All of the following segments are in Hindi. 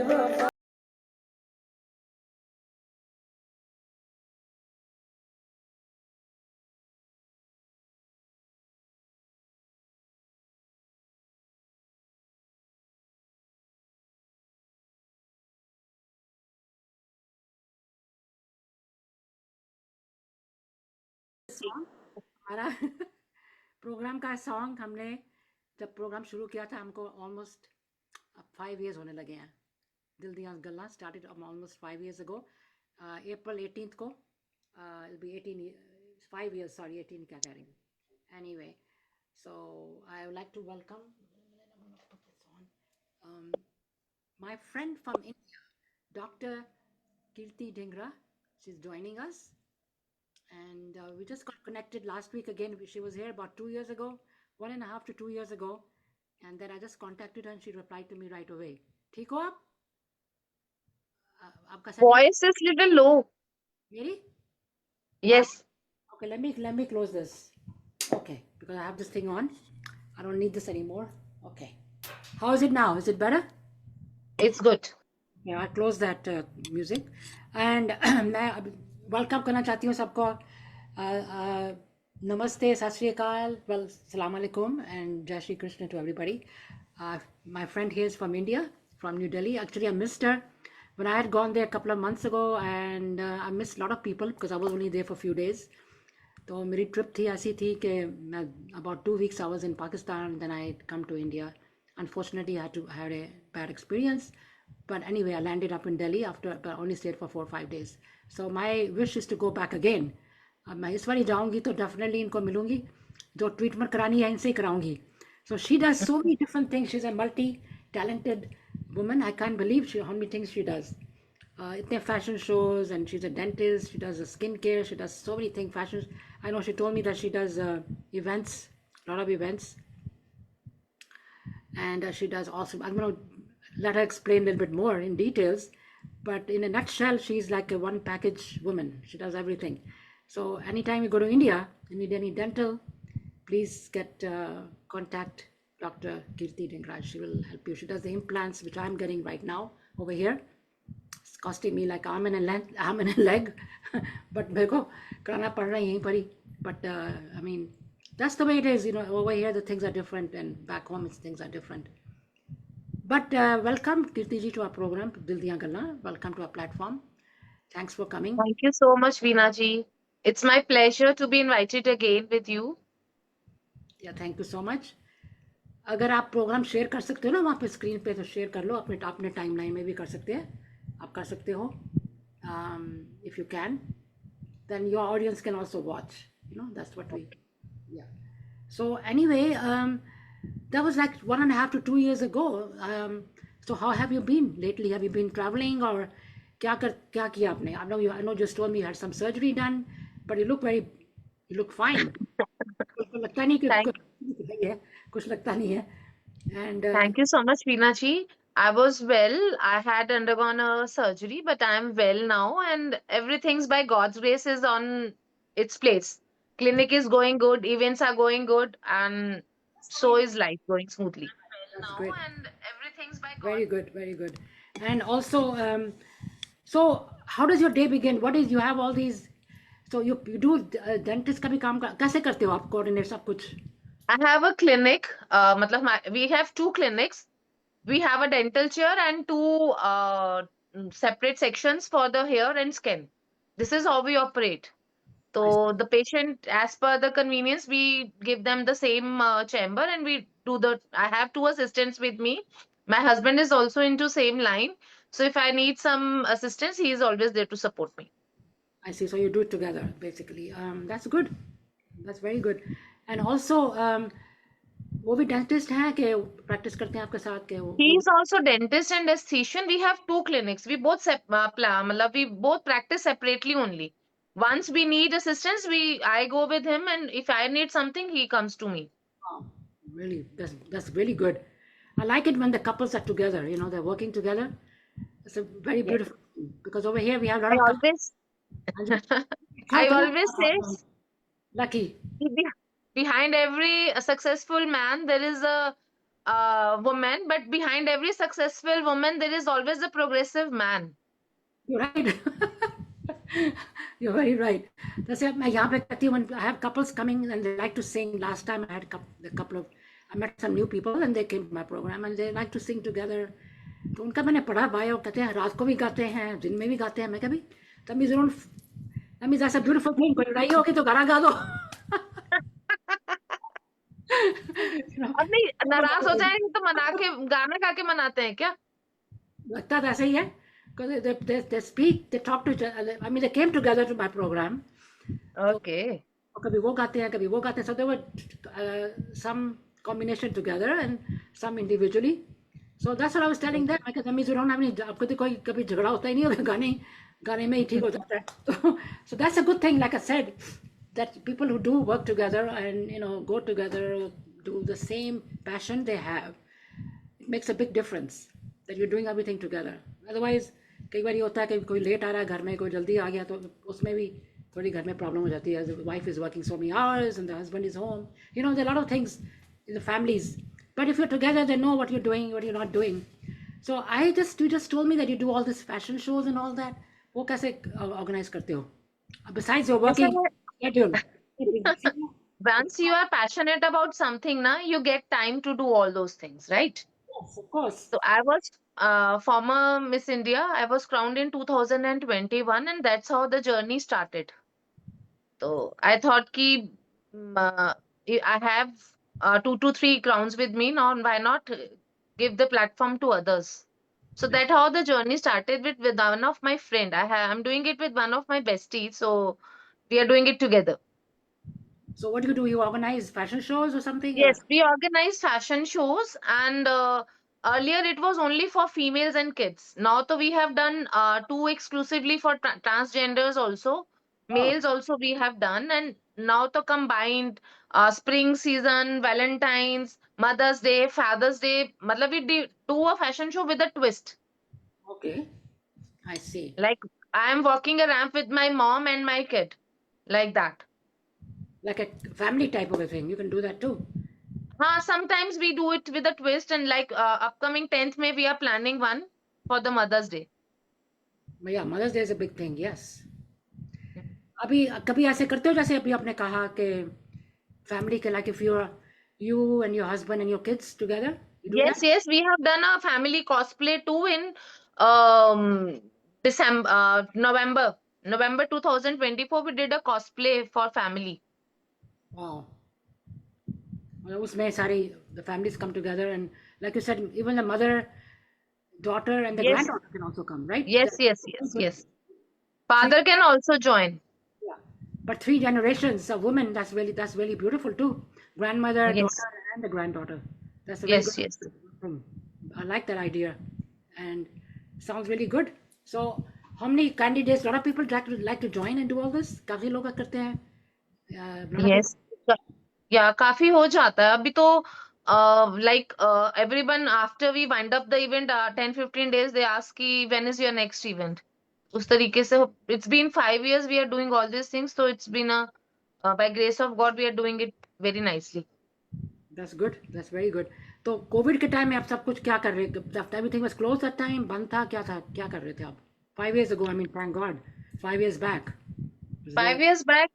सॉन्ग हमारा प्रोग्राम का सॉन्ग हमने जब प्रोग्राम शुरू किया था हमको ऑलमोस्ट 5 years होने लगे हैं. दिल दिया गल्ला started almost 5 years ago. April 18th को it'll be 5 years, sorry, 18 क्या कह रही हूँ. Anyway, so I would like to welcome my friend from India, Dr. Kirti Dhingra. She's joining us. And we just got connected last week again. She was here about 2 years ago, 1.5 to 2 years ago. And then I just contacted her and she replied to me right away. ठीक हो आप? आपका setting? Voice is little low. मेरी? Yes. Okay, let me close this. Okay, because I have this thing on. I don't need this anymore. Okay. How is it now? Is it better? It's good. Yeah, I close that music. And मैं वेलकम करना चाहती हूँ सबको. Namaste, Sat Sri Akal, well, Salam Alaikum, and Jai Shri Krishna to everybody. My friend here is from India, from New Delhi. Actually, I missed her when I had gone there a couple of months ago, and I missed a lot of people because I was only there for a few days. तो मेरी ट्रिप थी ऐसी थी कि मैं about 2 weeks I was in Pakistan, then I come to India. Unfortunately, I had a bad experience, but anyway, I landed up in Delhi but I only stayed for 4 or 5 days. So my wish is to go back again. अब मैं इस बार जाऊंगी तो डेफिनेटली इनको मिलूंगी, जो ट्रीटमेंट करानी है इनसे कराऊंगी. So she does so many different things. She's a multi-talented woman. I can't believe how many things she does. Itne fashion shows, and she's a dentist. She does skincare. She does so many things. Fashion. I know she told me that she does events, a lot of events, and she does also. I'm going to let her explain a little bit more in details, but in a nutshell, she's like a one-package woman. She does everything. So anytime you go to India, you need any dental, please get contact Dr. Kirti Dhingra. She will help you. She does the implants, which I'm getting right now over here. It's costing me like arm and a leg, but मेरे को कराना पड़ रहा है यहीं पर ही. But I mean, that's the way it is. You know, over here the things are different, and back home things are different. But welcome, Kirti ji, to our program, Dil Diyan Gallan. Welcome to our platform. Thanks for coming. Thank you so much, Veena ji. It's my pleasure to be invited again with you. Yeah, thank you so much. अगर आप प्रोग्राम शेयर कर सकते हो ना वहाँ पे स्क्रीन पे, तो शेयर कर लो. अपने टाइमलाइन में भी कर सकते हैं, आप कर सकते हो. If you can, then your audience can also watch. You know, that's what we. Yeah. So anyway, that was like 1.5 to 2 years ago. So how have you been lately? Have you been traveling, or क्या किया आपने? I know you just told me you had some surgery done, but you look fine. कुछ लगता नहीं कि कुछ लगता नहीं है. And Thank you so much, Veena ji. I was well. I had undergone a surgery, but I'm well now, and everything's by God's grace is on its place. Clinic is going good, events are going good, and so is life going smoothly. that's great. And everything's by Very good, very good. And also, so how does your day begin? What is, you have all these, so you do dentist का भी काम कैसे करते हो आप, coordinate सब कुछ? I have a clinic. We have two clinics. We have a dental chair and two separate sections for the hair and skin. This is how we operate. So the patient, as per the convenience, we give them the same chamber, and we do the. I have two assistants with me. My husband is also into same line. So if I need some assistance, he is always there to support me. I see. So you do it together, basically. That's good. That's very good. And also, वो भी डेंटिस्ट हैं कि प्रैक्टिस करते हैं आपके साथ के वो? He is also dentist and aesthetician. We have two clinics. We both we both practice separately only. Once we need assistance, I go with him, and if I need something, he comes to me. Wow, really, that's really good. I like it when the couples are together. You know, they're working together. It's a very beautiful thing, because over here we have a lot I of always, couples. I always say, Lucky. behind every successful man, there is a woman, but behind every successful woman, there is always a progressive man. You're right. You're very right. That's it. मैं यहाँ पे कहती हूँ, when I have couples coming and they like to sing. Last time I had a couple of, I met some new people and they came to my program and they like to sing together. तो उनका मैंने पढ़ा bio, कहते हैं रात को भी गाते हैं, दिन में भी गाते हैं. मैं कभी, that means you don't, that means that's a beautiful thing. कोई लड़ाई होगी तो गाना गा दो. You know, अब नहीं नाराज हो जाएंगे तो मना के गाना गा के मनाते हैं क्या? लगता तो ऐसा ही है. Because they speak, they talk to each other. I mean, they came together to my program. Okay. और कभी वो गाते हैं, कभी वो गाते हैं. So there were some combination together and some individually. So that's what I was telling them. I said, that means you don't have any. आपको तो कोई कभी झगड़ा होता ही नहीं होगा, गाने में ही ठीक हो जाता है. So that's a good thing. Like I said, that people who do work together and go together, do the same passion they have, it makes a big difference that you're doing everything together. Otherwise, कई बार ये होता है कि कोई लेट आ रहा है घर में, कोई जल्दी आ गया तो उसमें भी थोड़ी घर में प्रॉब्लम हो जाती है. The wife is working so many hours and the husband is home. There are a lot of things in the families. But if you're together, they know what you're doing, what you're not doing. So you just told me that you do all these fashion shows and all that. वो कैसे organize करते हो? Besides your working schedule. Once you are passionate about something, na, you get time to do all those things, right? Yes, of course. So I was former Miss India. I was crowned in 2021, and that's how the journey started. So I thought ki I have 2 to 3 crowns with me now, why not give the platform to others? So that's how the journey started with one of my friend. I'm doing it with one of my besties. So we are doing it together. So what do? You organize fashion shows or something? Yes, we organize fashion shows, and earlier it was only for females and kids. Now, so we have done 2 exclusively for transgenders also, males also we have done, and now to combined spring season, Valentine's, Mother's Day, Father's Day. Matlab we do a fashion show with a twist. Okay, I see. Like I am walking a ramp with my mom and my kid, like that. Like a family type of a thing. You can do that too. Sometimes we do it with a twist, and like upcoming 10th May, we are planning one for the Mother's Day. But yeah, Mother's Day is a big thing. Yes. अभी कभी ऐसे करते हो जैसे अभी आपने कहा कि family के, like if you and your husband and your kids together? You do Yes, that? yes, we have done a family cosplay too in November 2024. We did a cosplay for family. Wow. Well, उसमें सारी the families come together and like you said, even the mother, daughter, and the Yes. granddaughter can also come, right? Yes, yes, yes, yes. Father can also join. Yeah. But 3 generations of women, that's really beautiful too. Grandmother, Yes. daughter, and the granddaughter. That's a very Yes, good yes. thing. I like that idea, and sounds really good. So, how many candidates? A lot of people like to join and do all this. काफी लोग करते हैं. lot of Yes. Yeah, काफी हो जाता है अभी तो like everyone after we wind up the event 10-15 days they ask ki when is your next event उस तरीके से it's been 5 years we are doing all these things so it's been by grace of God we are doing it very nicely. That's good. That's very good. तो कोविड के टाइम में आप सब कुछ क्या कर रहे थे? Everything was closed that time. बंद था, क्या कर रहे थे आप? 5 years ago, I mean, thank God. 5 years back. 5 years back,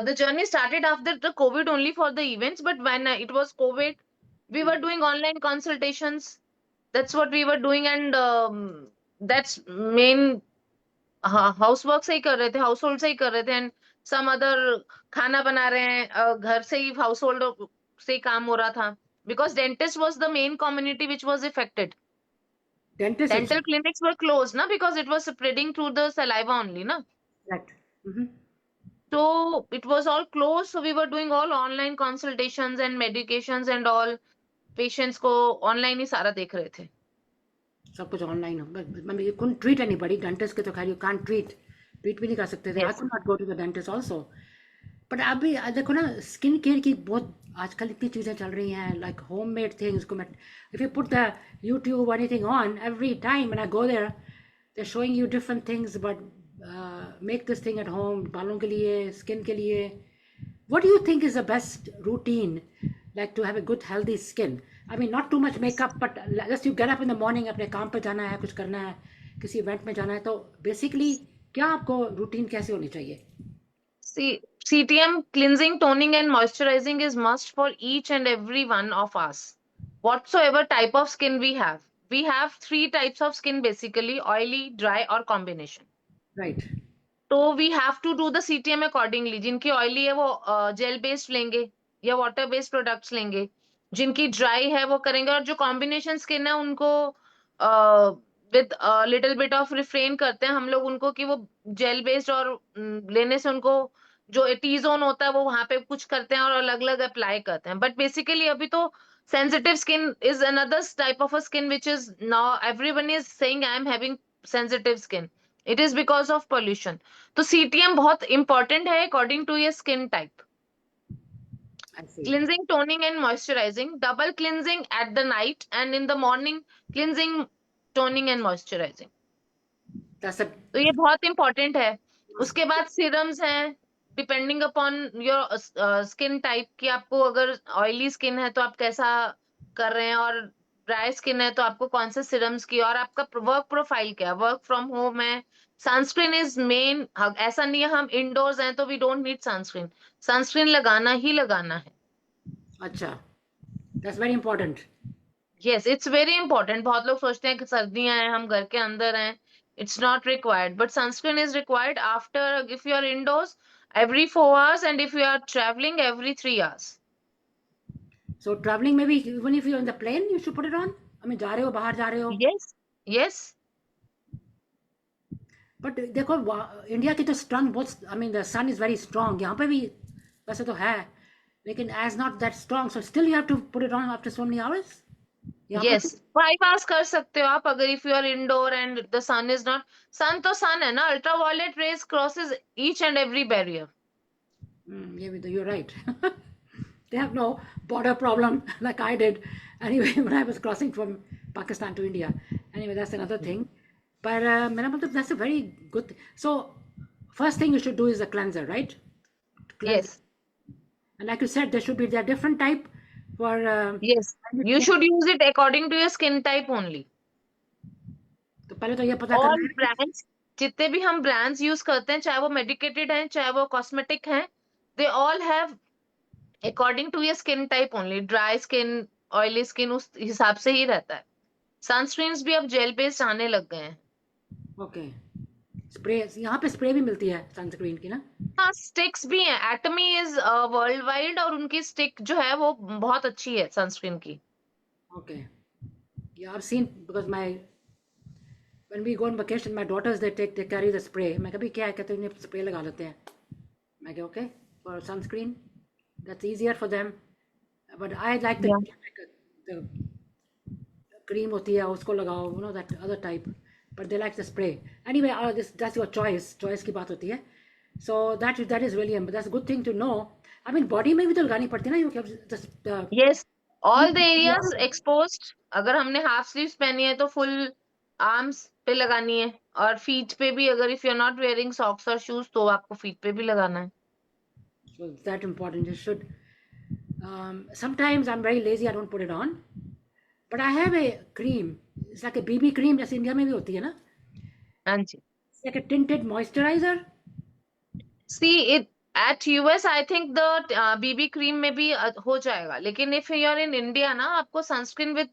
the journey started after the COVID only for the events, but when it was COVID, we were doing online consultations. That's what we were doing, and that's main housework से ही कर रहे थे, हाउस होल्ड से ही कर रहे थे, एंड सम अदर खाना बना रहे हैं, घर से ही हाउस होल्ड से ही काम हो रहा था, because dentist was the main community which was affected. Dentist. Dental clinics were closed, na, because it was spreading through the saliva only, na. Correct. Mm-hmm. So it was all closed, so we were doing all online consultations and medications and all. Patients को online ही सारा देख रहे थे. सब कुछ ऑनलाइन हो. But you couldn't treat anybody. Dentist के तो खैर you can't treat भी नहीं कर सकते थे. I Yes. could not go to the dentist also. But अभी देखो ना, स्किन केयर की बहुत आजकल इतनी चीजें चल रही हैं, like homemade things. If you put the YouTube or anything on, every time when I go there, they're showing you different things, but make this thing at home, बालों के लिए, skin के लिए. What do you think is the best routine like to have a good healthy skin? I mean, not too much makeup, but just you get up in the morning, अपने काम पे जाना है, कुछ करना है, किसी इवेंट में जाना है, तो बेसिकली क्या आपको रूटीन कैसे होनी चाहिए? See, CTM cleansing, toning, and moisturizing is must for each and every one of us. Whatsoever type of skin we have. We have three types of skin basically: oily, dry, or combination. Right. तो we have to do the CTM accordingly. जिनकी ऑयली है वो जेल बेस्ड लेंगे या वाटर बेस्ड प्रोडक्ट्स लेंगे. जिनकी ड्राई है वो करेंगे. और जो कॉम्बिनेशन स्किन है उनको with little bit of refrain करते हैं हम लोग उनको कि वो जेल बेस्ड और लेने से उनको जो टी जोन होता है वो वहां पे कुछ करते हैं और अलग अलग अप्लाई करते हैं. बट बेसिकली अभी तो sensitive skin is another type of a skin which is now everyone is saying I am having sensitive skin. It is because of pollution. तो सीटीएम बहुत इंपॉर्टेंट है according to your skin type. I see. Cleansing, toning, and moisturizing. Double cleansing at the night, and in the morning cleansing, toning, and moisturizing. That's a तो ये बहुत इंपॉर्टेंट है. उसके बाद सीरम्स हैं depending upon your skin type कि आपको अगर ऑयली स्किन है तो आप कैसा कर रहे हैं और ड्राई स्किन है तो आपको कौन से सीरम्स की और आपका वर्क प्रोफाइल क्या है. वर्क फ्रॉम होम है. Sunscreen is main. ऐसा नहीं है हम इंडोर्स हैं तो we don't need sunscreen. Sunscreen लगाना ही लगाना है. अच्छा, that's very important. Yes it's very important. बहुत लोग सोचते हैं कि सर्दियां हैं हम घर के अंदर हैं. It's not required but sunscreen is required after if you are indoors every 4 hours and if you are traveling every 3 hours. So traveling, maybe even if you're in the plane, you should put it on. I mean, जा रहे हो, बाहर जा रहे हो. Yes, yes. But देखो इंडिया की तो स्ट्रॉन्ग बहुत, I mean the sun is very strong. यहाँ पे भी वैसे तो है, लेकिन as not that strong, so still you have to put it on after so many hours. यहाँ पे Yes, 5 hours कर सकते हो आप अगर if you are indoor and the sun is not. sun तो sun है ना. ultraviolet rays crosses each and every barrier. ये भी तो you're right. They have no border problem like I did anyway when I was crossing from Pakistan to India. Anyway, that's another thing. But मेरा मतलब that's a very good thing. So first thing you should do is a cleanser, right? Cleanse. Yes, And like you said, there are different type for. yes. You should use it according to your skin type only. तो पहले तो ये पता All करना है. brands, जितने भी हम brands यूज करते हैं चाहे वो मेडिकेटेड हैं चाहे वो कॉस्मेटिक हैं, they all have according to your skin type only. Dry skin, oily skin उस हिसाब से ही रहता है. सनस्क्रीन्स भी अब जेल बेस्ड आने लग गए हैं. ओके. स्प्रे यहाँ पे स्प्रे भी मिलती है सनस्क्रीन की ना. हाँ स्टिक्स भी हैं. एटमी इज वर्ल्ड वाइड और उनकी स्टिक जो है वो बहुत अच्छी है सनस्क्रीन की. Okay. Yeah, I've seen because when we go on vacation, my daughters they carry the spray. मैं कभी क्या है कहते हैं इन्हें स्प्रे लगा लेते हैं. मैं कहा okay for sunscreen, that's easier for them. But I like the cream होती है उसको लगाओ, you know that other type. But they like the spray. Anyway, that's your choice. Choice की बात होती है. So that is really that's a good thing to know. I mean body में भी तो लगानी पड़ती है ना. You just yes all the areas exposed. अगर हमने हाफ स्लीव्स पहनी है तो फुल आर्म्स पे लगानी है और फीट पे भी. अगर if you are not wearing socks और शूज तो आपको फीट पे भी लगाना है. So it's that important. You should. Sometimes I'm very lazy. I don't put it on. But I have a cream. It's like a BB cream जैसे इंडिया में भी होती है ना. हाँ जी. It's like a tinted moisturizer. See it at US I think the BB cream में भी हो जाएगा. लेकिन if you are in India ना आपको सनस्क्रीन विद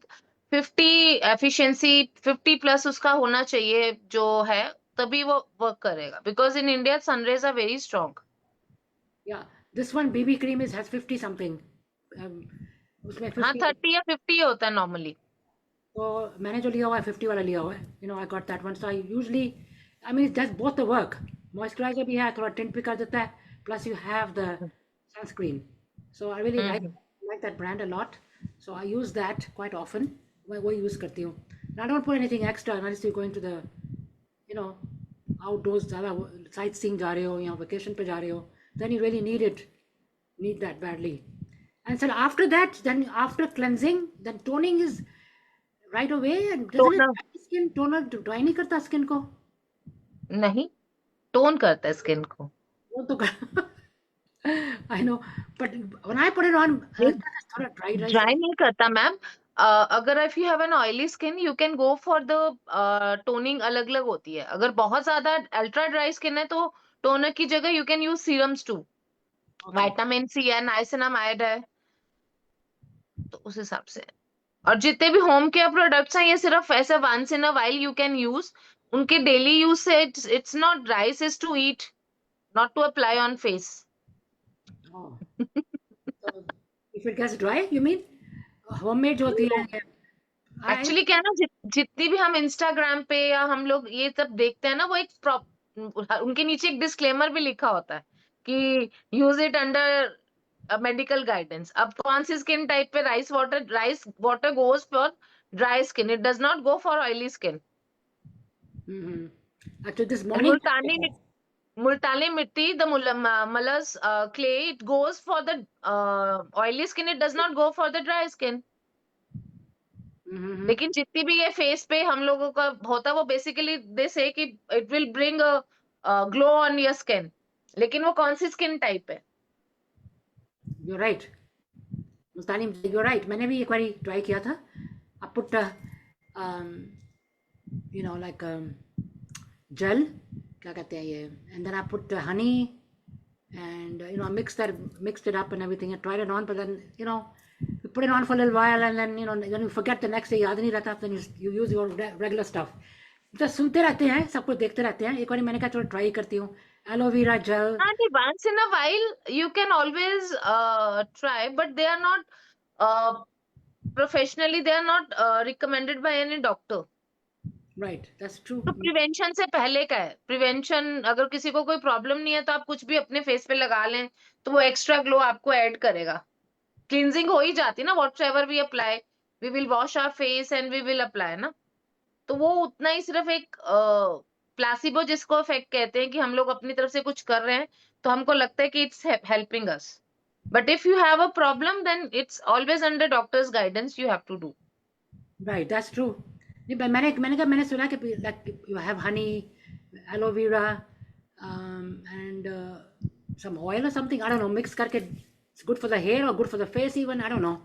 50 एफिशिएंसी 50+ उसका होना चाहिए जो है तभी वो वर्क करेगा. Because in India sun rays are very strong. Yeah, this one BB cream has 50 something. उसमें हाँ 50. 30 या 50 होता है नॉर्मली. तो मैंने जो लिया हुआ है 50 वाला लिया हुआ है. You know I got that one. So I usually, I mean it does both the work. Moisturizer भी है, थोड़ा tint भी कर देता है. Plus you have the sunscreen. So I really like that brand a lot. So I use that quite often. मैं वही use करती हूँ. And I don't put anything extra unless you're going to the, you know, outdoors ज़्यादा sightseeing जा रहे हो या vacation पे जा रहे हो. Then you really need that badly. And so after that, then after cleansing, then toning is right away. And doesn't it dry skin toner dry नहीं करता skin को? नहीं टोन करता है स्किन को. वो तो I know, but when I put it on, ये थोड़ा dry dry सा. ड्राई नहीं करता मैम. अगर if you have an oily skin you can go for the toning. अलग अलग होती है. अगर बहुत ज्यादा अल्ट्रा ड्राई स्किन है तो टोनर की जगह you can use serums too. Okay. Vitamin C है, नाइसिनामाइड है, तो उस हिसाब से. और जितने भी होम केयर प्रोडक्ट्स हैं ये सिर्फ ऐसे once in a while you can use. उनके डेली यूज से it's not rice is to eat, not to apply on face. Oh. So if it gets dry, you mean? Homemade जो होती है. I एक्चुअली क्या है ना, जितनी भी हम इंस्टाग्राम पे या हम लोग ये सब देखते हैं ना, वो एक उनके नीचे एक डिस्क्लेमर भी लिखा होता है कि use it under medical guidance. अब कौन सी स्किन टाइप पे rice water goes for dry skin, it does not go for oily skin. mm-hmm. Actually this and morning. Multani mitti, the मलस clay, it goes for the oily skin, it does not go for the dry skin. Mm-hmm. लेकिन जितनी भी ये फेस पे हम लोगों का होता है वो बेसिकली दे से कि it will bring glow on your skin. लेकिन वो कौन सी स्किन टाइप है? You're right. Multani, you're right. मैंने भी एक बारी ट्राई किया था. I put um, like gel, क्या कहते हैं ये, and then I put honey and mixed it up and everything and tried it on, but then you put it on for a little while and then then you forget the next day, याद नहीं रहता, then you use your regular stuff. तो सुनते रहते हैं, सब कुछ देखते रहते हैं. एक बार मैंने कहा चलो ट्राई करती हूँ. Aloe vera gel. हाँ जी, once in a while you can always try, but they are not professionally, they are not recommended by any doctor. Right, that's true. तो प्रिवेंशन से पहले का है. प्रिवेंशन, अगर किसी को कोई प्रॉब्लम नहीं है तो आप कुछ भी अपने फेस पे लगा लें तो वो एक्स्ट्रा ग्लो आपको ऐड करेगा. क्लींजिंग हो ही जाती है ना. Whatever we apply, we will wash our face and we will apply ना. तो वो उतना ही सिर्फ एक प्लासिबो जिसको इफेक्ट कहते हैं कि हम लोग अपनी तरफ से कुछ कर रहे हैं तो हमको लगता है कि it's helping us. But if you have a problem then it's always under doctor's guidance you have to do. Right, that's true. नहीं, मैंने सुना कि like you have honey, aloe vera and some oil or something, I don't know, mix करके, it's good for the hair or good for the face even, I don't know.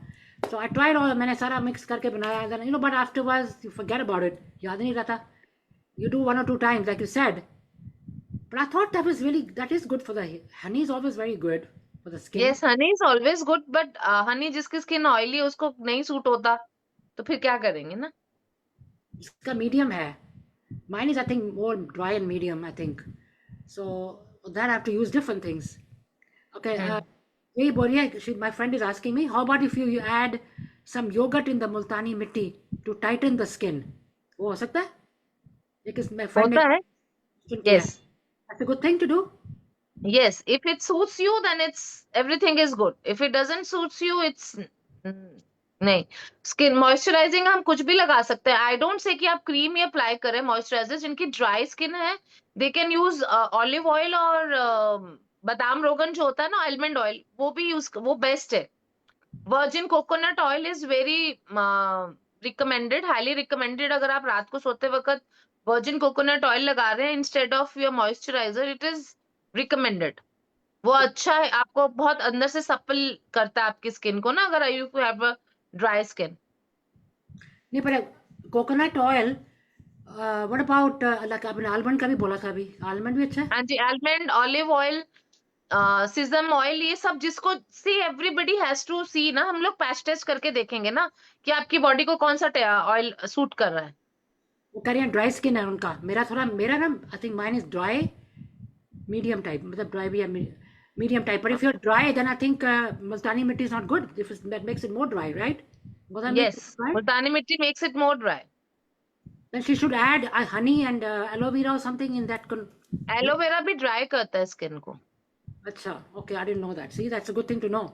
So I tried all, मैंने सारा mix करके बनाया, then but afterwards you forget about it, याद नहीं रहता. You do 1 or 2 times like you said, but I thought that is good for the honey is always very good for the skin. Yes, honey is always good, but Honey जिसकी स्किन ऑयली है उसको नहीं सूट होता तो फिर क्या करेंगे ना. इसका medium है. Mine is I think more dry and medium, I think. So that I have to use different things. Okay, यही बोल रही है, my friend is asking me, how about if you add some yogurt in the multani mitti to tighten the skin? वो हो सकता है? Because my friend होता है. सुन किया. Yes, That's a good thing to do. yes, if it suits you then it's everything is good. If it doesn't suits you it's नहीं. स्किन मॉइस्चराइजिंग हम कुछ भी लगा सकते हैं. आई डोंट से कि आप क्रीम ही अप्लाई करें. मॉइस्चराइजर जिनकी ड्राई स्किन है they can use olive oil और बादाम रोगन जो होता है ना, आलमंड ऑयल, वो भी यूज, वो बेस्ट है. Virgin coconut oil is very recommended, highly recommended. अगर आप रात को सोते वक्त वर्जिन कोकोनट ऑयल लगा रहे हैं instead of your moisturiser, it is recommended. वो अच्छा है, आपको बहुत अंदर से सप्पल करता है आपकी स्किन को ना, अगर you have a dry skin. नहीं, पर coconut oil, what about like आपने आलमंड का भी बोला था अभी, आलमंड भी अच्छा है. हाँ जी, आलमंड, ऑलिव ऑयल, सिजम ऑयल, ये सब जिसको सी एवरीबडी हैज टू सी ना. हम लोग पैच टेस्ट करके देखेंगे ना कि आपकी बॉडी को कौन सा ऑयल सूट कर रहा है. वो कह रही हैं ड्राई स्किन है उनका. मेरा ना I think mine is dry medium type, मतलब ड्राई भी है medium type. But if you're dry, then I think multani mitti is not good. That makes it more dry, right? Was that yes, makes it dry? मुल्तानी मिट्टी makes it more dry. Then she should add honey and aloe vera or something in that. Aloe vera भी ड्राई करता है स्किन को. Acha, okay, I didn't know that. See, that's a good thing to know.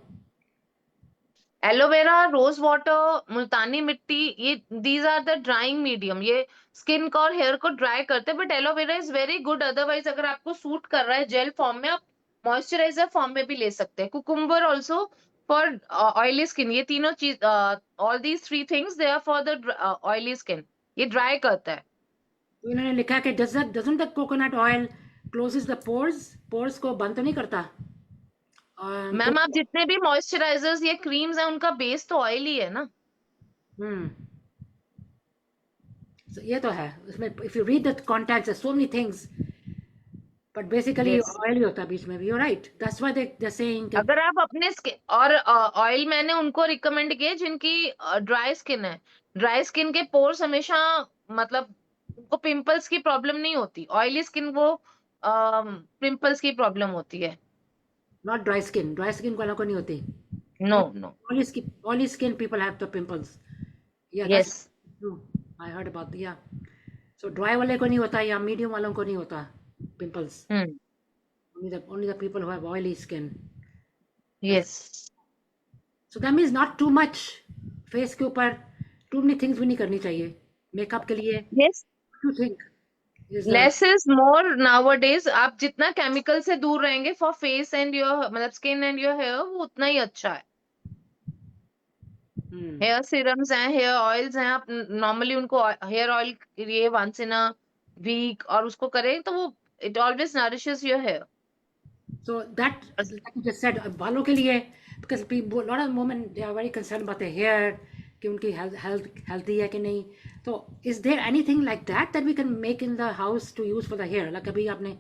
Aloe vera, rose water, multani mitti, ये these are the drying medium. ये स्किन को और हेयर को ड्राई करते हैं. But aloe vera is very good. Otherwise अगर आपको सूट कर रहा है जेल फॉर्म में, आप मॉइस्चराइजर फॉर्म में भी ले सकते हैं. Cucumber also for oily skin. ये तीनों चीज, all these 3 things they are for the oily skin. ये ड्राई करता है. तो इन्होंने लिखा कि doesn't the coconut oil closes the pores? Pores को बंद तो नहीं करता? तो मैम आप जितने भी मॉइस्चराइजर्स या क्रीम्स हैं उनका बेस तो ऑयल ही है ना. हम्म so ये तो है उसमें. If you read the context so many things, but basically yes. Oil ही होता है बीच में भी. You right, that's why they saying कि अगर आप अपने स्किन और ऑयल मैंने उनको रिकमेंड किए जिनकी ड्राई स्किन है. ड्राई स्किन के पोर्स हमेशा मतलब उनको पिंपल्स की प्रॉब्लम नहीं होती. ऑयली स्किन वो पिंपल्स की प्रॉब्लम होती है. नॉट ड्राई स्किन वालों को नहीं होती. No no. Oily skin people have the pimples. Yeah, that's yes. true. I heard about the, yeah. So dry वाले को नहीं होता या medium वालों को नहीं होता pimples. Hmm. Only the people who have oily skin. That's, yes. so that means not too much face के ऊपर too many things भी नहीं करनी चाहिए मेकअप के लिए. Yes. What do you think is the less is more nowadays. आप जितना केमिकल से दूर रहेंगे फॉर फेस एंड योर मतलब स्किन एंड योर हेयर वो उतना ही अच्छा है. hmm. हेयर सीरम्स हैं, हेयर ऑयल्स हैं. आप नॉर्मली उनको हेयर ऑयल लिए वंस इन अ वीक और उसको करें तो वो it always nourishes your hair. So that, like you just said, बालों के लिए, because people, a lot of women they are very concerned about their hair, कि उनकी health healthy है कि नहीं. So is there anything like that we can make in the house to use for the hair? Like अभी आपने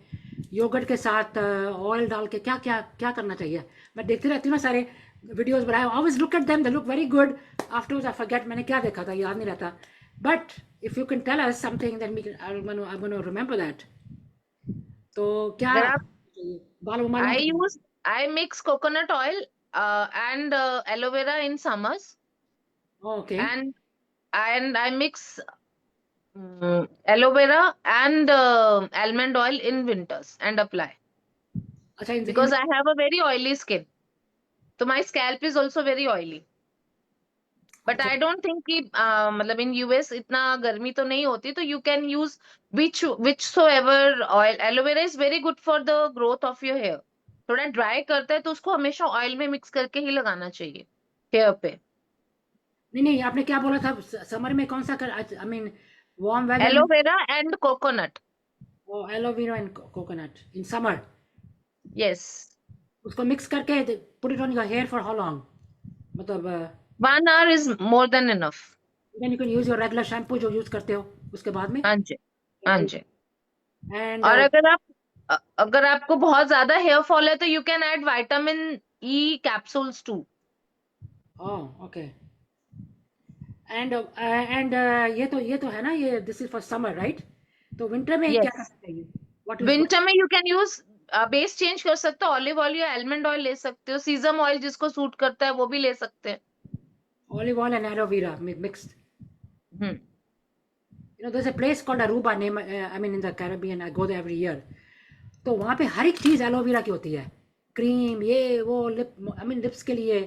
योगर्ट के साथ ऑयल डाल के क्या क्या क्या करना चाहिए? मैं देखती रहती हूँ ना सारे वीडियोस बनाए. I always look at them, they look very good. Afterwards I forget मैंने क्या देखा था, याद नहीं रहता. But if you can tell us something, then we can, I'm going to remember that. तो क्या अगर आप चाहिए बाल उमालने I के लिए? use I mix coconut oil and aloe vera in summers Okay. and I mix aloe vera and almond oil in winters and apply अच्छा because I have a very oily skin. So my scalp is also very oily. But अच्छा I don't think कि मतलब in US इतना गर्मी तो नहीं होती तो you can use whichsoever oil. Aloe vera is very good for the growth of your hair. थोड़ा ड्राई करता है तो उसको हमेशा ऑयल में मिक्स करके ही लगाना चाहिए हेयर पे. नहीं नहीं, आपने क्या बोला था समर में कौन सा कर? आई मीन वार्म वेदर में? Aloe vera and coconut. Aloe vera and coconut in summer. Yes. उसको मिक्स करके put it on your hair for how long? मतलब 1 hour is more than enough. Then you can use your regular shampoo जो यूज करते हो उसके बाद में. हाँ जी. हाँ जी. एंड और अगर आपको बहुत ज्यादा हेयर फॉल है तो you can add vitamin E capsules too. Okay. And ये तो है ना, ये this is for summer right? तो विंटर में क्या करना यस. चाहिए? व्हाट इज विंटर में you can use base change कर सकते हो. ऑलिव ऑयल या आलमंड ऑयल ले सकते हो. सीजम ऑयल जिसको सूट करता है वो भी ले सकते हैं. olive oil and aloe vera mixed? Hmm. There's a place called Aruba, name, I mean in the Caribbean. I go there every year. तो वहाँ पे हर एक चीज़ एलोवेरा की होती है. क्रीम, ये वो, लिप, आई मीन लिप्स के लिए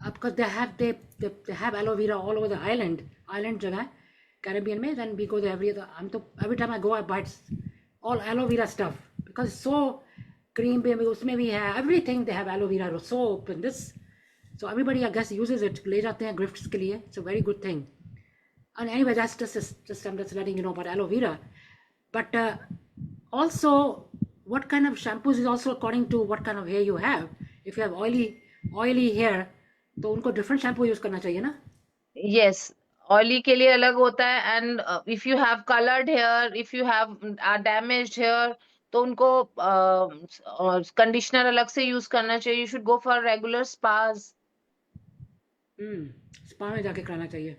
आपका they have aloe vera all over the island जगह है कैरेबियन में. then we go there हम तो every time I go I buy all aloe vera stuff because it's so cream पे उसमें भी है everything. They have aloe vera soap and this, so everybody I guess uses it. ले जाते हैं gifts के लिए. It's a very good thing. And anyway, that's just I'm just letting you know about aloe vera. But also, what kind of shampoos is also according to what kind of hair you have. If you have oily hair, तो उनको different shampoo use करना चाहिए ना? यस. ऑयली के लिए अलग होता है and if you have coloured hair, if you have damaged hair तो उनको कंडीशनर अलग से यूज करना चाहिए. You should go for regular spas. Spa में जाके कराना चाहिए.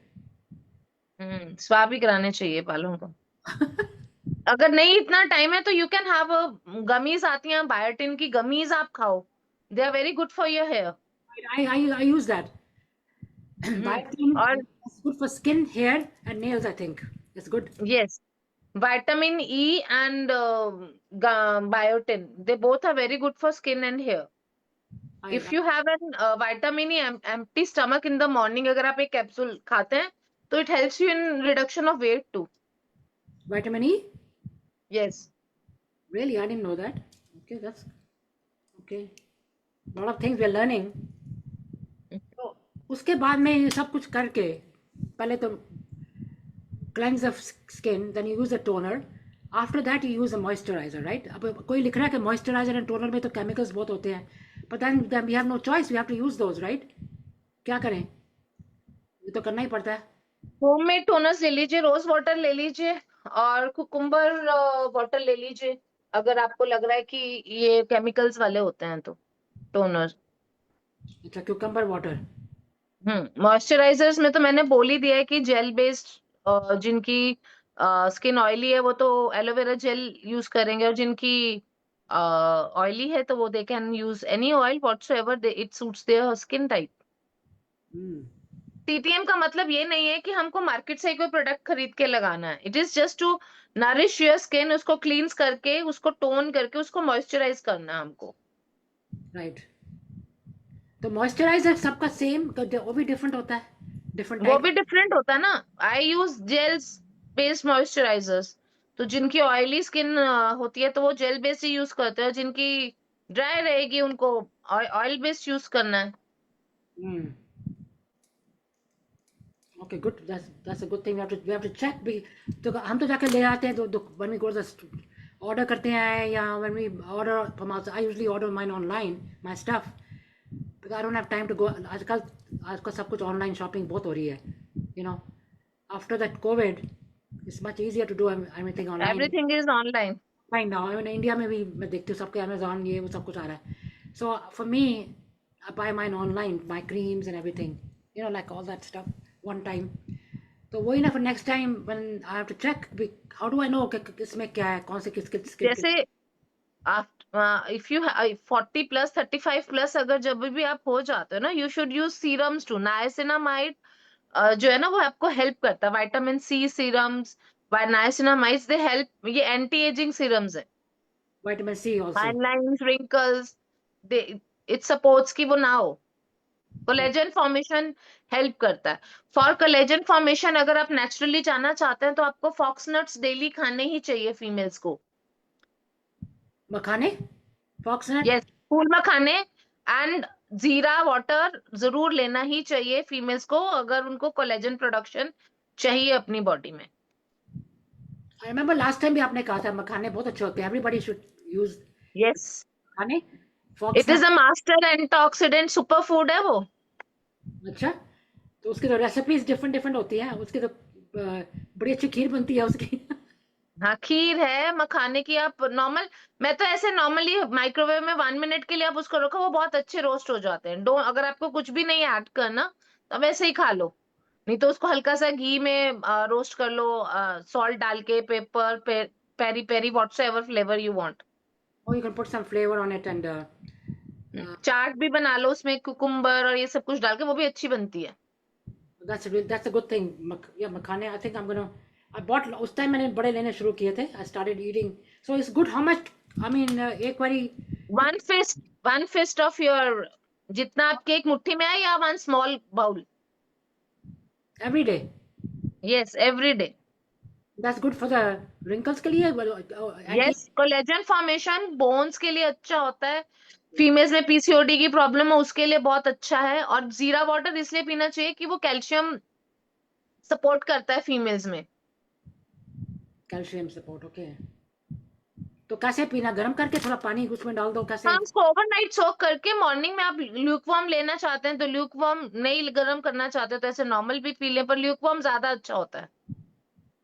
स्पा भी कराने चाहिए बालों को. अगर नहीं इतना टाइम है तो यू कैन हैव गमीज आती हैं बायोटिन की. गमीज आप खाओ. They are very good for your hair. I use that. Biotin और is good for skin, hair, and nails. I think it's good. yes, vitamin E and biotin, they both are very good for skin and hair. If you have an vitamin E empty stomach in the morning, अगर आप एक कैप्सूल खाते हैं तो it helps you in reduction of weight too. Vitamin E? Yes. Really, I didn't know that. Okay, that's okay. A lot of things we're learning. तो उसके बाद में ये सब कुछ करके पहले तो cleanse of skin, then you use a toner. After that you use a moisturizer, right? अब कोई लिख रहा है कि moisturizer and toner में तो chemicals बहुत होते हैं. but then we have no choice, we have to use those, right? क्या करें, ये तो करना ही पड़ता है. होममेड टोनर्स ले लीजिए, रोज वाटर ले लीजिए और कुकुम्बर वाटर ले लीजिए, अगर आपको लग रहा है कि ये केमिकल्स वाले होते हैं तो टोनर. अच्छा, क्यूकम्बर वाटर. मॉइस्चराइजर्स में तो मैंने बोल ही दिया है कि जेल बेस्ड, जिनकी स्किन ऑयली है वो तो एलोवेरा जेल यूज करेंगे, और जिनकी ऑयली है तो वो they can use any oil whatsoever it suits their skin type. TTM का मतलब ये नहीं है कि हमको मार्केट से कोई प्रोडक्ट खरीद के लगाना है. It is just to nourish your skin, उसको क्लींस करके, उसको टोन करके, उसको मॉइस्चराइज करना है हमको. राइट. तो मॉइस्चराइजर सबका सेम, वो भी डिफरेंट होता है, डिफरेंट वो टाइप. भी डिफरेंट होता है ना. आई यूज जेल्स बेस्ड मॉइस्चराइजर्स. तो जिनकी ऑयली स्किन होती है तो वो जेल बेस्ड ही यूज करते हैं, और जिनकी ड्राई रहेगी उनको ऑयल बेस्ड यूज करना है. Okay, good. That's a good thing. We have to check भी. तो हम तो जाके ले आते हैं, तो when we go to order करते हैं, या when we order from outside, I usually order mine online, my stuff, because I don't have time to go. आजकल सब कुछ ऑनलाइन शॉपिंग बहुत हो रही है, you know, after that Covid it's much easier to do everything online. Everything is online. Right now, I mean, India में भी मैं देखती हूँ सबके अमेजोन, ये वो सब कुछ आ रहा है. So for me, I buy mine online, my creams and everything, you know, like all that stuff one time. तो वही ना, for next time when I have to check, how do I know कि इसमें क्या है, कौन से किस जैसे इफ यू 40 प्लस 35 प्लस अगर जब भी आप हो जाते हो ना, you should use serums too. Niacinamide जो है ना वो आपको हेल्प करता है. Vitamin C serums, niacinamides, they help. ये एंटी एजिंग सीरम्स है. vitamin C also. Fine lines, wrinkles, they it supports कि वो ना हो. कोलेजन फॉर्मेशन हेल्प करता है. फॉर कोलेजन फॉर्मेशन अगर आप नेचुरली जाना चाहते हैं तो आपको फॉक्स नट्स डेली खाने ही चाहिए फीमेल्स को. मखाने, फॉक्स नट. यस, फूल मखाने एंड जीरा वाटर जरूर लेना ही चाहिए फीमेल्स को, अगर उनको कोलेजन प्रोडक्शन चाहिए अपनी बॉडी में. आई रिमेम्बर लास्ट टाइम भी आपने कहा था मखाने बहुत अच्छे होते हैं, एवरीबॉडी शुड यूज यस, मखाने. Fox it is a master antioxidant super food है वो. अच्छा, तो उसकी तो रेसिपीज डिफरेंट डिफरेंट होती है, उसकी तो बड़ी अच्छी खीर बनती है उसकी. हाँ, खीर है मखाने की. आप नॉर्मल, मैं तो ऐसे नॉर्मली माइक्रोवेव में 1 मिनट के लिए आप उसको रखो, वो बहुत अच्छे रोस्ट हो जाते हैं. डो अगर आपको कुछ भी नहीं ऐड करना तो वैसे ही खा लो. नहीं तो उसको हल्का सा घी में रोस्ट कर लो, सॉल्ट डाल के, pepper, peri peri, whatsoever flavour you want. Or you can put some flavor on it and chaat भी बना लो उसमें कुकुम्बर और ये सब कुछ डाल के, वो भी अच्छी बनती है. that's a good thing. Yeah, makhane. I think I'm gonna. I bought उस time मैंने बड़े लेने शुरू किए थे. I started eating. So it's good. How much? I mean, एक बारी. वन फिस्ट ऑफ योर, जितना आपके एक मुट्ठी में है, या one small bowl. Every day. Yes, every day. That's good for the wrinkles के लिए. यस, कोलेजन फॉर्मेशन बोन्स के लिए अच्छा होता है. फीमेल्स में पीसीओडी की प्रॉब्लम है उसके लिए बहुत अच्छा है. और जीरा वाटर इसलिए पीना चाहिए कि वो कैल्शियम सपोर्ट करता है फीमेल्स में. Calcium support. ओके. तो कैसे पीना? गर्म करके थोड़ा पानी उसमें डाल दो, कैसे? हाँ, उसको ओवरनाइट सोक करके मॉर्निंग में आप ल्यूकवार्म लेना चाहते हैं तो ल्यूकवार्म, नहीं गर्म करना चाहते तो ऐसे नॉर्मल भी पी लें, पर ल्यूकवार्म ज्यादा अच्छा होता है.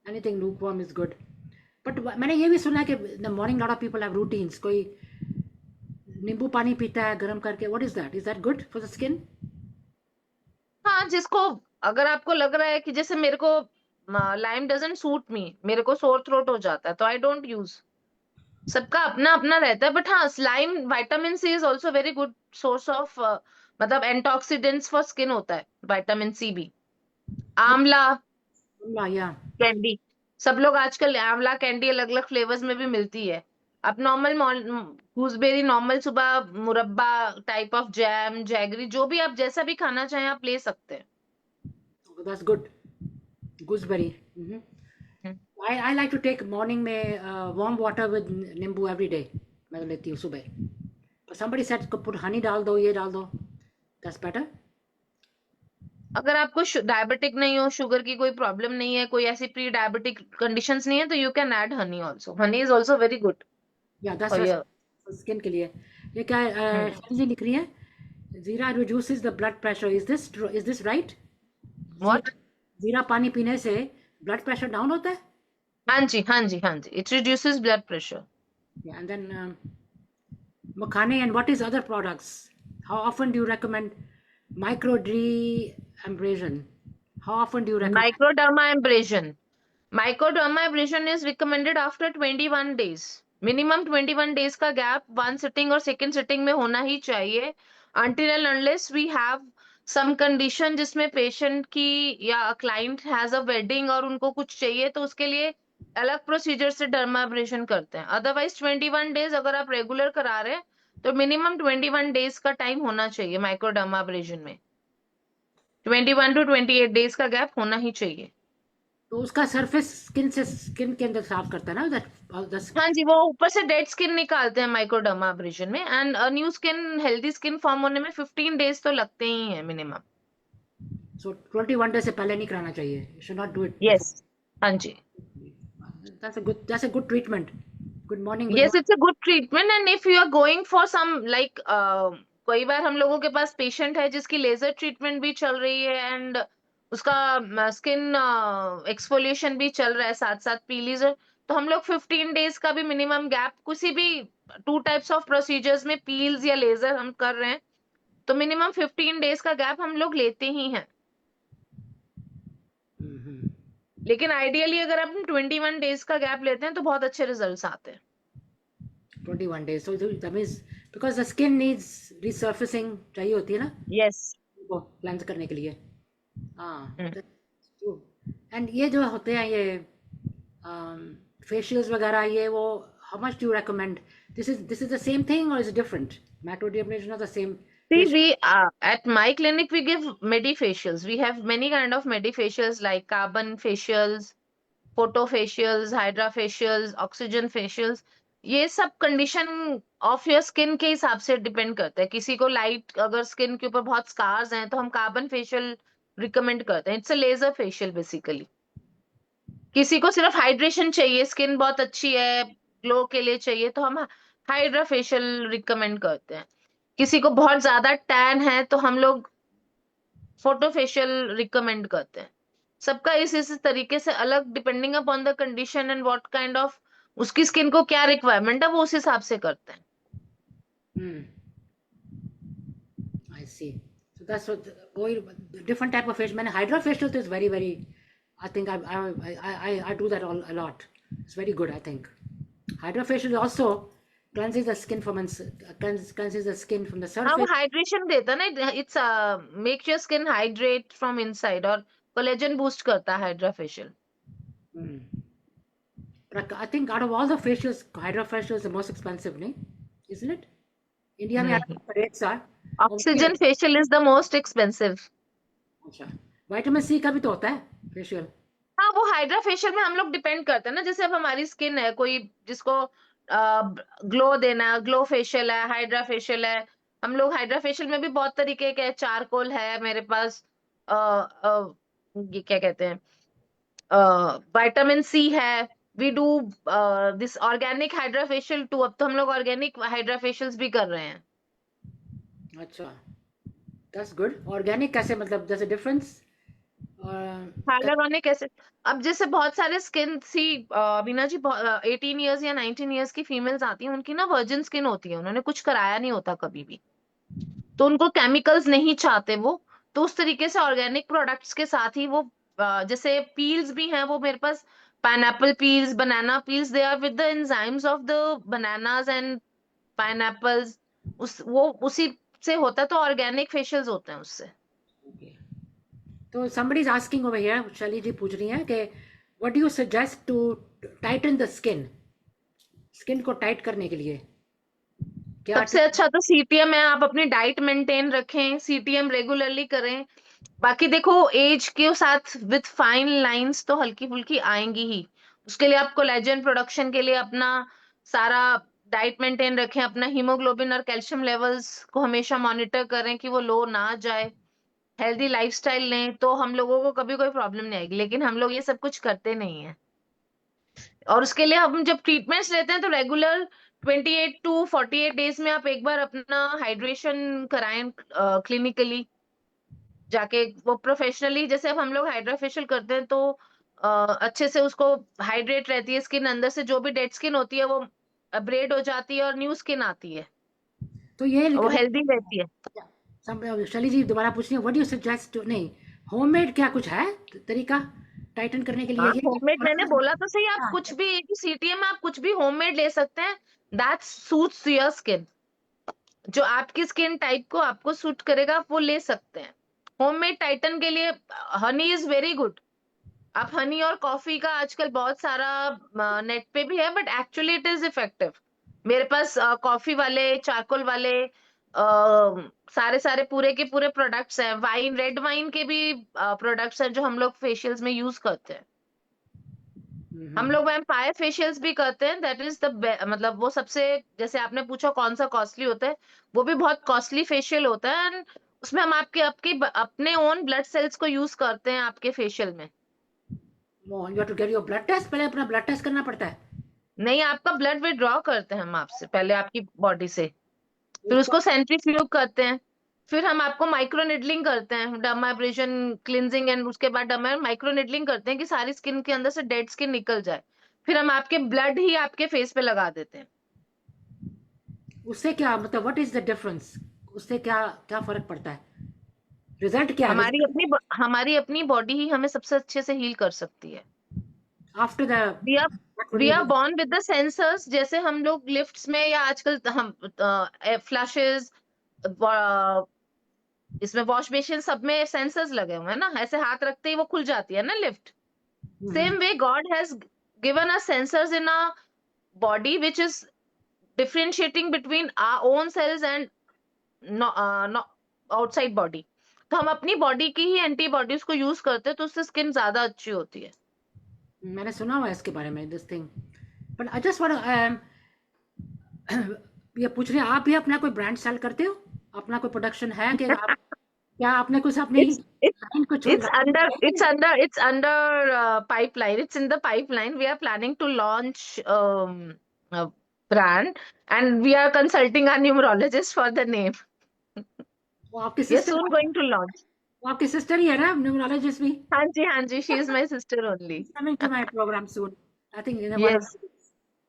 Anything lukewarm is good. But मैंने ये भी सुना है कि in the morning lot of people have routines. कोई नींबू पानी पीता है गर्म करके. What is that? Is that good for the skin? हाँ, जिसको, अगर आपको लग रहा है कि जैसे मेरे को लाइम डजंट सूट मी, मेरे को सोर थ्रोट हो जाता है तो आई डोंट यूज. सबका अपना अपना रहता है. बट हाँ, slime, vitamin C is also very good source of, मतलब एंटीऑक्सीडेंट्स फॉर स्किन होता है विटामिन सी भी. आंवला Yeah. कैंडी, सब लोग आजकल आंवला कैंडी अलग अलग फ्लेवर्स में भी मिलती है. आप नॉर्मल गूसबेरी, नॉर्मल सुबह मुरब्बा टाइप ऑफ जैम, जैगरी, जो भी आप जैसा भी खाना चाहें आप ले सकते हैं. That's good. Gooseberry. I like to take morning में warm water with नींबू every day. मैं तो लेती हूँ सुबह. But somebody said put honey डाल दो, ये डाल दो. That's better. अगर आपको डायबिटिक नहीं हो, शुगर की कोई प्रॉब्लम नहीं है, कोई ऐसी प्री डायबिटिक कंडीशंस नहीं है, तो you can add Honey also. Honey is also very good Yeah, that's for your. for skin के लिए. ये क्या हम्म। शैली जी लिख रही है? जीरा reduces the blood pressure, is this right? What? जीरा, जीरा पानी पीने से ब्लड प्रेशर डाउन होता है? हाँ जी, हाँ जी, हाँ जी, it reduces blood pressure. And then मखाने, and what is other products? How often do you recommend microdermabrasion? How often do you recommend? Microdermabrasion. Microdermabrasion is recommended after 21 days. Minimum 21 days का gap one sitting और second sitting में होना ही चाहिए. Until and unless we have some condition जिसमें patient की या client has a wedding और उनको कुछ चाहिए तो उसके लिए अलग procedure से dermabrasion करते हैं. Otherwise 21 days अगर आप regular करा रहे हैं तो minimum 21 days का time होना चाहिए microdermabrasion में. 21 to 28 days का gap होना ही चाहिए. तो उसका सरफेस स्किन के अंदर साफ करता है ना, दैट हाँ जी, वो ऊपर से डेड स्किन निकालते हैं माइक्रोडर्माब्रेशन में, and new skin, healthy skin form होने में 15 डेज तो लगते ही हैं मिनिमम. सो 21 डे से पहले नहीं कराना चाहिए, you should not do it before. Yes. हाँ जी. That's a good treatment. Good morning, good yes, morning. It's a good treatment, and if you are going for some like, कई बार हम लोगों के पास पेशेंट है जिसकी लेजर ट्रीटमेंट भी चल रही है एंड उसका स्किन एक्सफोलिएशन भी चल रहा है साथ साथ पी लेजर, तो हम लोग 15 डेज का भी मिनिमम गैप किसी भी टू टाइप्स ऑफ प्रोसीजर्स में, पील्स या लेजर हम कर रहे हैं तो मिनिमम 15 डेज का गैप हम लोग लेते ही हैं. लेकिन आइडियली अगर आप 21 डेज का गैप लेते हैं तो बहुत अच्छे रिजल्ट्स आते हैं. 21 days, so that means because the skin needs resurfacing चाहिए होती है ना यस. वो क्लेंज करने के लिए. हाँ, that's true. एंड ये जो होते हैं ये फेशियल्स वगैरह, ये वो, how much do you recommend? This is the same thing or is it different? Microdermabrasion are the same See, facial? we at my clinic we give medifacials. We have many kind of medifacials like carbon facials, photo facials, hydra facials, oxygen facials. ये सब कंडीशन ऑफ योर स्किन के हिसाब से डिपेंड करता है. किसी को लाइट अगर स्किन के ऊपर बहुत स्कार्स हैं तो हम कार्बन फेशियल रिकमेंड करते हैं. It's a laser facial basically. किसी को सिर्फ हाइड्रेशन चाहिए, स्किन बहुत अच्छी है, ग्लो के लिए चाहिए तो हम हाइड्रा फेशियल रिकमेंड करते हैं. किसी को बहुत ज्यादा टैन है तो हम लोग फोटो फेशियल रिकमेंड करते हैं. सबका इस तरीके से अलग, depending upon the condition and what kind of उसकी स्किन को क्या रिक्वायरमेंट है वो उस हिसाब से करते हैं. I see. So that's what oil, different type of facial. मैंने hydra facial is very very. I think I do that a lot. It's very good. I think hydra facial also cleanses the skin cleanses the skin from the हाँ, वो surface. हाइड्रेशन देता है ना. It's make your skin hydrate from inside और कोलेजन बूस्ट करता है hydra facial. Hmm. But I think out of all the facials, hydra facial is the most expensive, नहीं? Isn't it? India में I don't नहीं, know what the rates are. Oxygen facial is the most expensive. अच्छा, विटामिन सी का भी तो होता है फेशियल. हाँ, वो हाइड्रा फेशियल में हम लोग डिपेंड करते हैं ना. जैसे अब हमारी स्किन है, कोई जिसको ग्लो देना है, ग्लो फेशियल है, हाइड्रा फेशियल है. हम लोग हाइड्रा फेशियल में भी बहुत तरीके के, चारकोल है मेरे पास, ये क्या कहते हैं, विटामिन सी है. We do this organic hydra facial too. अब तो हम लोग ऑर्गेनिक हाइड्रा फेशियल्स भी कर रहे हैं. अच्छा, दैट्स गुड. ऑर्गेनिक कैसे, मतलब there's a difference? Hyaluronic acid. अब जैसे बहुत सारे स्किन सी, बीना जी, 18 इयर्स या 19 इयर्स की फीमेल्स आती हैं, उनकी ना वर्जिन स्किन होती है, उन्होंने कुछ कराया नहीं होता कभी भी, तो उनको केमिकल्स नहीं चाहते वो. तो उस तरीके से ऑर्गेनिक प्रोडक्ट्स के साथ ही वो, जैसे पील्स भी हैं वो मेरे पास, pineapple peels, banana peels, they are with the enzymes of the bananas and pineapples. वो उसी से होता है, तो ऑर्गेनिक फेशियल्स होते हैं उससे. Okay. तो somebody is asking over here, शैली जी पूछ रही हैं कि what do you suggest to tighten the skin? Skin को टाइट करने के लिए क्या? सबसे अच्छा तो सीटीएम है. आप अपनी डाइट मेंटेन रखें, सीटीएम रेगुलरली करें. बाकी देखो, एज के साथ विथ फाइन लाइंस तो हल्की फुल्की आएंगी ही. उसके लिए आप कोलेजन प्रोडक्शन के लिए अपना सारा डाइट मेंटेन रखें, अपना हीमोग्लोबिन और कैल्शियम लेवल्स को हमेशा मॉनिटर करें कि वो लो ना जाए. हेल्दी लाइफस्टाइल लें तो हम लोगों को कभी कोई प्रॉब्लम नहीं आएगी. लेकिन हम लोग ये सब कुछ करते नहीं है. और उसके लिए हम जब ट्रीटमेंट्स लेते हैं तो रेगुलर 28 to 48 डेज में आप एक बार अपना हाइड्रेशन कराएं क्लिनिकली जाके। वो प्रोफेशनली, जैसे अब हम लोग हाइड्रा फेशियल करते हैं तो अच्छे से उसको हाइड्रेट रहती है स्किन, अंदर से जो भी डेड स्किन होती है वो ब्रेड हो जाती है और न्यू स्किन आती है, तो ये वो हेल्दी रहती है। शैली जी दोबारा पूछ रही है, व्हाट डू यू सजेस्ट? नहीं, होममेड क्या कुछ है तरीका टाइटन करने के लिए? हाँ, ये होममेड मैंने बोला तो सही, आप हाँ, कुछ भी सीटीएम में आप कुछ भी होममेड ले सकते हैं, दैट सूट्स योर स्किन। जो आपकी स्किन टाइप को आपको सूट करेगा आप वो ले सकते हैं। होममेड टाइटन के लिए हनी इज वेरी गुड। आप हनी और कॉफी का आजकल बहुत सारा नेट पे भी है, but actually it is effective. मेरे पास कॉफी वाले, चारकोल वाले सारे सारे पूरे के पूरे प्रोडक्ट्स हैं। वाइन, रेड वाइन के भी प्रोडक्ट्स हैं जो हम लोग फेशियल्स में यूज करते हैं। हम लोग वैम्पायर फेशियल्स भी करते हैं, दैट इज द मतलब वो सबसे, जैसे आपने पूछा कौन सा कॉस्टली होता है, वो भी बहुत कॉस्टली फेशियल होता है। एंड उसमें हम आपके आपके अपने ओन ब्लड सेल्स को यूज करते हैं आपके फेशियल में। You have to get your blood test, पहले अपना ब्लड टेस्ट करना पड़ता है। नहीं, आपका ब्लड विड्रॉ करते हैं हम आपसे पहले आपकी बॉडी से, फिर उसको उसको सेंट्रीफ्यूग करते हैं, फिर हम आपको माइक्रो निडलिंग करते हैं, डर्माब्रेशन क्लिनजिंग, एंड उसके बाद माइक्रो निडलिंग करते हैं कि सारी स्किन के अंदर से डेड स्किन निकल जाए। फिर हम आपके ब्लड ही आपके फेस पे लगा देते हैं। उससे क्या मतलब, व्हाट इज द डिफरेंस? उससे क्या क्या फर्क पड़ता है? रिजल्ट क्या है हमारी अपनी बॉडी ही हमें सबसे अच्छे से हील कर सकती है। After the we are we are what? Born with the sensors. जैसे हम लोग लिफ्ट्स में या आजकल हम फ्लैशेस, इसमें वॉश बेसिन सब में सेंसर्स लगे हुए हैं ना, ऐसे हाथ रखते ही वो खुल जाती है ना lift. Same way God has given us sensors in our body which is differentiating between our own cells and outside body. तो हम अपनी बॉडी की ही एंटीबॉडीज को यूज करते हैं तो उससे स्किन ज्यादा अच्छी होती है। मैंने सुना हुआ है इसके बारे में, this thing. But I just want ये पूछ रहे हैं, आप भी अपना कोई ब्रांड सेल करते हो? अपना कोई प्रोडक्शन है कि आप, क्या आपने कुछ अपनी it's it, लाइन को छोड़ it's under pipeline, it's in the pipeline. We are planning to launch a brand, and we are consulting our numerologist for the name. वो आपकी We are sister, soon going to launch. वो आपकी सिस्टर ही है ना न्यूमरोलॉजिस्ट भी? हाँ जी, she is my sister only. Coming to my programme soon, I think in Yes.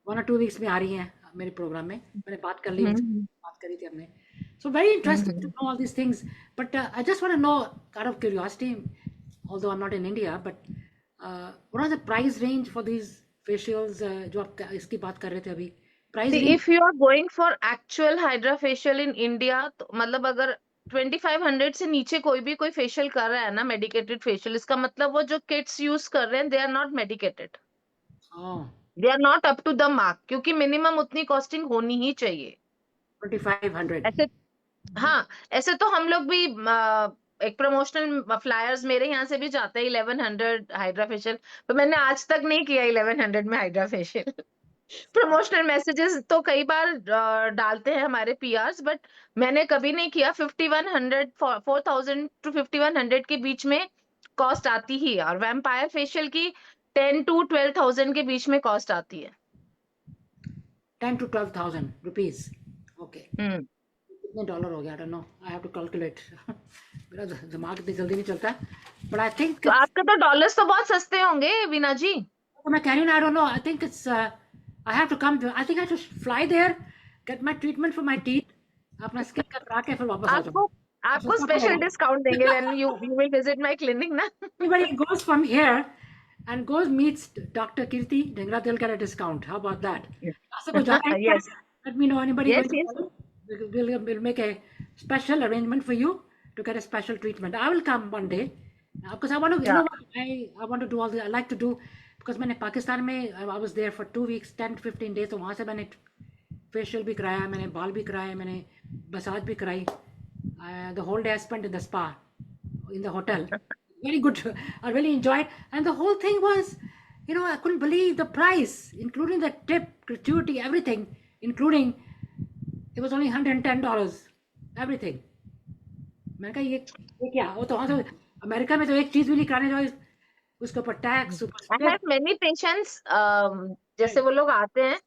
1 or 2 weeks में आ रही हैं मेरे प्रोग्राम में। मैंने बात कर ली उनसे, हम्म बात करी थी हमने। So very interesting to hmm know all these things, but I just want to know, out of curiosity, although I'm not in India, but what are the price range for these facials? जो आप इसकी बात कर रहे थे अभी, price See, range? if you are going for actual Hydra facial in India, तो मतलब अगर 2500 से नीचे कोई भी कोई फेशियल कर रहा है ना, मेडिकेटेड फेशियल, इसका मतलब वो जो किट्स यूज कर रहे हैं they are not medicated, oh, they are not up to the mark, क्योंकि मिनिमम उतनी कॉस्टिंग होनी ही चाहिए। 2500? ऐसे, हाँ, ऐसे तो हम लोग भी एक प्रमोशनल फ्लायर्स मेरे यहाँ से भी जाते हैं 1100 हाइड्रा फेशियल, पर मैंने आज तक नहीं किया 1100 में हाइड्रा फेशियल। प्रमोशनल मैसेजेस तो कई बार डालते हैं हमारे पीआरस, बट मैंने कभी नहीं किया। 5100, 4000 to 5100 के बीच में कॉस्ट आती ही है, और वैम्पायर फेशियल की 10 to 12,000 के बीच में कॉस्ट आती है। 10 to 12,000 रुपीज? ओके, हम्म कितने डॉलर हो गया? I don't know, I have to calculate. मेरा दिमाग इतनी जल्दी नहीं चलता, बट आई थिंक तो आपके तो डॉलर्स तो बहुत सस्ते होंगे वीना जी। मैं कह रही हूँ, I don't know, I think it's I have to come, I think I have to fly there, get my treatment for my teeth, अपना स्किन का करा के फिर वापस आ आपको जाऊँ। आपको सस्ता स्पेशल पड़ेगा। डिस्काउंट देंगे when you will visit my clinic ना। Everybody goes from here and goes meets Dr. Kirti Dhingra, they'll get a discount. How about that? ऐसा कोई जा रहा है क्या? Yes, Let me know anybody yes, going to yes. follow. We'll make a special arrangement for you to get a special treatment. I will come one day because I want to, you Yeah. know what, I want to do all the, I like to do, because मैंने पाकिस्तान में, I was there for 2 weeks, 10 to 15 days, तो वहाँ से मैंने फेशियल भी कराया, मैंने बाल भी कराए, मैंने मसाज भी कराई। The whole day I spent in the spa, in the hotel. Very good. I really enjoyed. And the whole thing was, you know, I couldn't believe the price, including the tip, gratuity, everything, including, it was only $110, everything. मैंने कहा ये क्या, वो तो वहाँ तो अमेरिका में तो एक चीज़ भी नहीं कराने जाओ, उसके ऊपर टैक्स, ऊपर I have step. Many patients, जैसे वो लोग आते हैं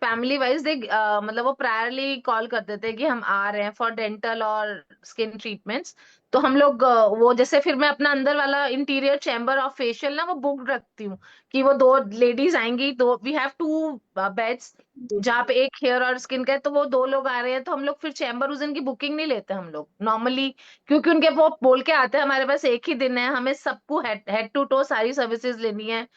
फैमिली वाइज, दे मतलब वो प्रायरली कॉल कर देते हैं कि हम आ रहे हैं फॉर डेंटल और स्किन ट्रीटमेंट्स। तो हम लोग वो जैसे फिर मैं अपना अंदर वाला इंटीरियर चैम्बर ऑफ फेशियल ना वो बुक रखती हूँ कि वो 2 लेडीज आएंगी, दो, वी हैव 2 बेड्स जहाँ पे एक हेयर और स्किन का है, तो वो 2 लोग आ रहे हैं, तो हम लोग फिर चैम्बर उस दिन की बुकिंग नहीं लेते हम लोग नॉर्मली, क्योंकि उनके वो बोल के आते हैं हमारे पास एक ही दिन है, हमें सबको हेड टू टो सारी सर्विसेज लेनी है।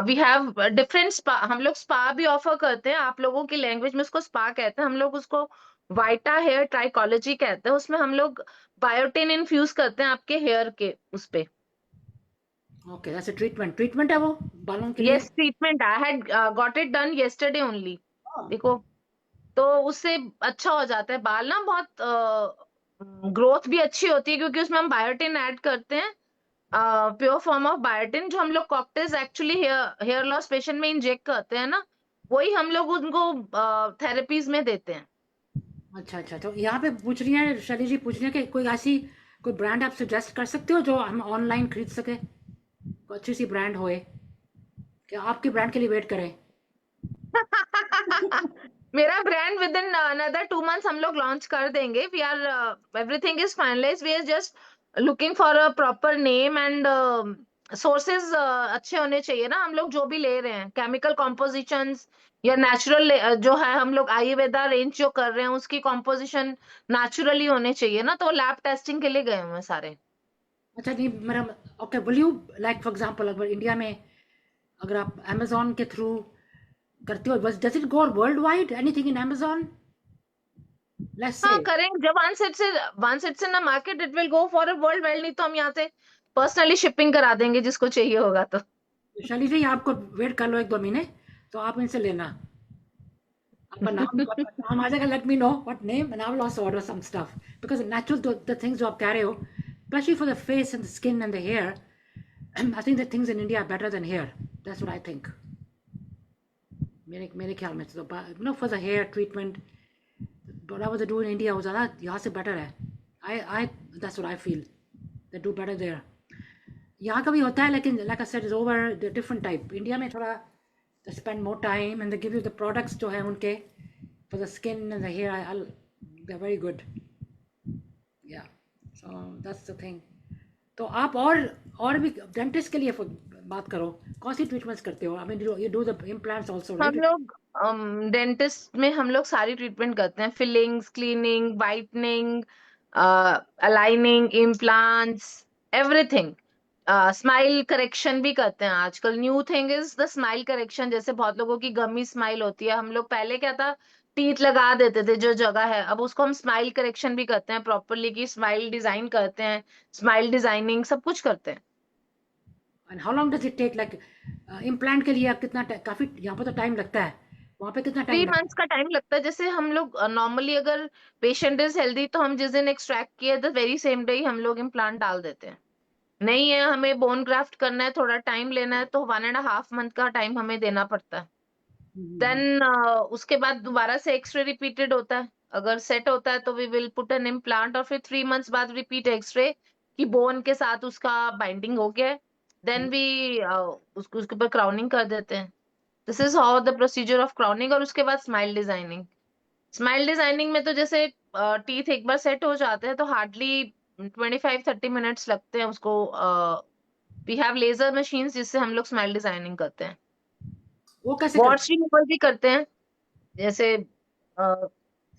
वी हैव डिफरेंट स्पा, हम लोग स्पा भी ऑफर करते हैं, आप लोगों की लैंग्वेज में उसको स्पा कहते हैं, हम लोग उसको वाइटा हेयर ट्राइकोलॉजी कहते हैं। उसमें हम लोग बायोटिन इन्फ्यूज करते हैं आपके हेयर के उस पे। ओके, दैट्स अ ट्रीटमेंट है वो बालों के लिए। Yes, treatment, I had got it done yesterday only. देखो, तो उससे अच्छा हो जाता है बाल ना, बहुत ग्रोथ भी अच्छी होती है, क्योंकि उसमें हम बायोटिन ऐड करते हैं, प्योर फॉर्म ऑफ बायोटिन, जो हम लोग cocktails actually hair loss patient में इंजेक्ट करते हैं ना, वही हम लोग उनको थेरेपीज में देते हैं। अच्छा अच्छा, तो यहाँ पे पूछ रही हैं शैली जी, पूछ रही हैं कि कोई ऐसी कोई ब्रांड आप सजेस्ट कर सकते हो जो हम ऑनलाइन खरीद सके, कोई अच्छी सी ब्रांड होए कि आपके ब्रांड के लिए वेट करें। मेरा brand within another 2 months हम लोग लॉन्च कर देंगे। We are, everything is finalise, we are just looking for a proper name and sources अच्छे होने चाहिए ना, हम लोग जो भी ले रहे हैं केमिकल कॉम्पोजिशंस या नेचुरल, जो है हम लोग आयुर्वेदा रेंज जो कर रहे हैं उसकी कॉम्पोजिशन नेचुरली होने चाहिए ना, तो लैब टेस्टिंग के लिए गए हुए हैं सारे। अच्छा नहीं मेरा, okay will you, like for example अगर इंडिया में अगर आप अमेजोन के थ्रू करते हो, बस does it go worldwide anything in Amazon, let's say. हाँ करेंगे, जब once it's in the market it will go for a worldwide, नहीं तो हम यहाँ से पर्सनली शिपिंग करा देंगे जिसको चाहिए होगा तो। शैली जी आपको वेट कर लो 1-2 महीने, तो आप इनसे लेना, आपका नाम आ जाएगा, let me know what name and I will also order some stuff, because natural the things जो आप कह रहे हो, specially for the face and the skin and the hair, I think the things in India are better than here, that's what I think. मेरे ख्याल में तो no for the hair treatment whatever they do in India वो ज़्यादा यहाँ से बेटर है। I that's what I feel, they do better there। यहाँ का भी होता है लेकिन like I said is over the different type। India में थोड़ा they spend more time and they give you the products जो है उनके for the skin and the hair, they're very good, yeah, so that's the thing। तो आप और भी डेंटिस्ट के लिए बात करो, कौन सी ट्रीटमेंट्स करते हो? I mean you do the implants also हम राइट? लोग डेंटिस्ट में हम लोग सारी ट्रीटमेंट करते हैं, fillings, cleaning, whitening, aligning, implants, everything. Smile correction भी करते हैं आजकल, new thing is the smile correction. जैसे बहुत लोगों की गमी स्माइल होती है, हम लोग पहले क्या था, टीथ लगा देते थे जो जगह है, अब उसको हम स्माइल करेक्शन भी करते हैं प्रॉपरली, की स्माइल डिजाइन करते हैं, स्माइल डिजाइनिंग सब कुछ करते हैं। And how long does it take, like implant के लिए आप कितना काफ़ी यहाँ पर तो टाइम लगता है, वहाँ पे कितना टाइम थ्री लगता मंथ्स का टाइम लगता है। जैसे हम लोग नॉर्मली अगर पेशेंट इज हेल्दी तो हम जिस दिन एक्सट्रैक्ट किए द वेरी सेम डे ही हम लोग इम्प्लांट डाल देते हैं। नहीं है, हमें बोन ग्राफ्ट करना है, थोड़ा टाइम लेना है, तो 1.5 मंथ का टाइम हमें देना पड़ता है। है? देन उसके बाद दोबारा से एक्सरे रिपीटेड होता है, अगर सेट होता है तो we will put an implant, और फिर 3 मंथ्स बाद रिपीट एक्सरे कि बोन के साथ उसका बाइंडिंग हो गया है। देन वी उसको उसके ऊपर क्राउनिंग कर देते हैं। This is how the procedure of crowning. और उसके बाद स्माइल डिजाइनिंग। स्माइल डिजाइनिंग में तो जैसे टीथ एक बार सेट हो जाते हैं तो हार्डली 25-30 मिनट्स लगते हैं उसको। वी हैव लेजर मशीन्स जिससे हम लोग स्माइल डिजाइनिंग करते हैं। वो कैसे करते वॉट्स रिमूवल भी करते हैं, जैसे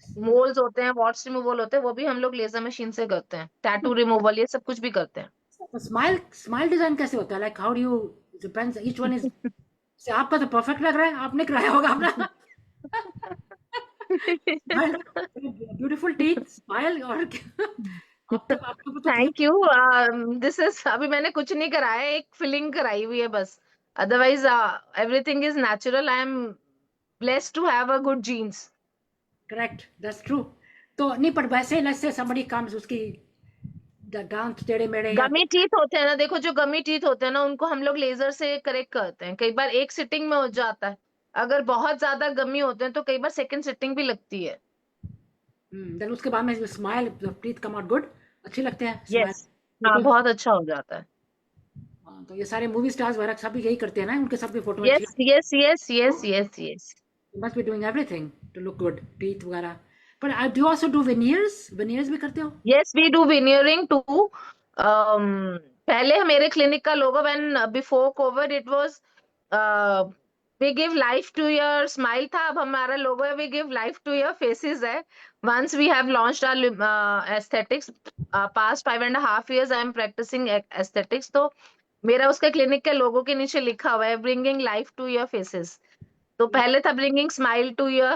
मोल्स होते हैं, वॉट्स रिमूवल होते हैं, वो भी हम लोग लेजर मशीन से करते हैं। टैटू रिमूवल, ये सब कुछ भी करते हैं। हैं? स्माइल डिजाइन कैसे होता है, like how do you, depends each one is, से आपका तो परफेक्ट लग रहा है, आपने कराया होगा अपना स्माइल, ब्यूटीफुल टीथ स्माइल, और आपके ऊपर तो cream. Thank you. This is, अभी मैंने कुछ नहीं कराया है, एक फिलिंग कराई हुई है बस। Otherwise everything is natural. I am blessed to have a good genes. Correct, that's true. तो नहीं, पर वैसे लेट्स से somebody comes, उसकी दांत टेढ़े मेढ़े या गमी टीथ होते हैं ना, देखो जो गमी टीथ होते हैं ना उनको हम लोग लेजर से करेक्ट करते हैं, कई बार एक सिटिंग में हो जाता है। अगर बहुत ज्यादा गमी होते हैं तो कई बार सेकंड सिटिंग भी लगती है। देन उसके बाद में smile teeth come out good, अच्छे लगते हैं स्माइल, यस, हाँ बिल्कुल। बहुत अच्छा हो जाता है। तो ये सारे मूवी स्टार्स वगैरह सब भी यही करते हैं ना, उनके सब की फोटो अच्छी Yes, yes, yes, yes, yes, yes. Must be doing everything to look good, teeth वगैरह। पर I do also do veneers, veneers भी करते हो? Yes, we do veneering too. पहले मेरे क्लिनिक का लोगो when before COVID it was we give life to your smile था, अब हमारा लोगो है we give life to your faces है. Once we have launched our aesthetics, past 5.5 years I am practicing aesthetics, तो मेरा उसका क्लिनिक के लोगो के नीचे लिखा हुआ है bringing life to your faces. तो पहले था bringing smile to your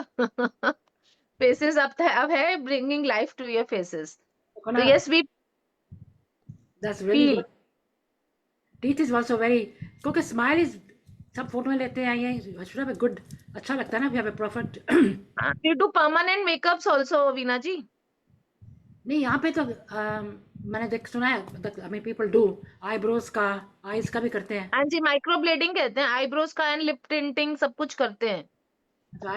faces, अब है bringing life to your faces. So yes, we that's really feel. Good. Teeth is also very, क्योंकि स्माइल इज, सब फोटो में लेते हैं ये शुड हैव गुड, अच्छा लगता है ना, भी perfect. We do permanent makeups also, Veena ji. नहीं यहाँ पे तो मैंने देख सुना है, I mean people do eyebrows का, आईज का भी करते हैं। हाँ जी, माइक्रोब्लेडिंग कहते हैं, आईब्रोज का एंड लिप टिंटिंग सब कुछ करते हैं।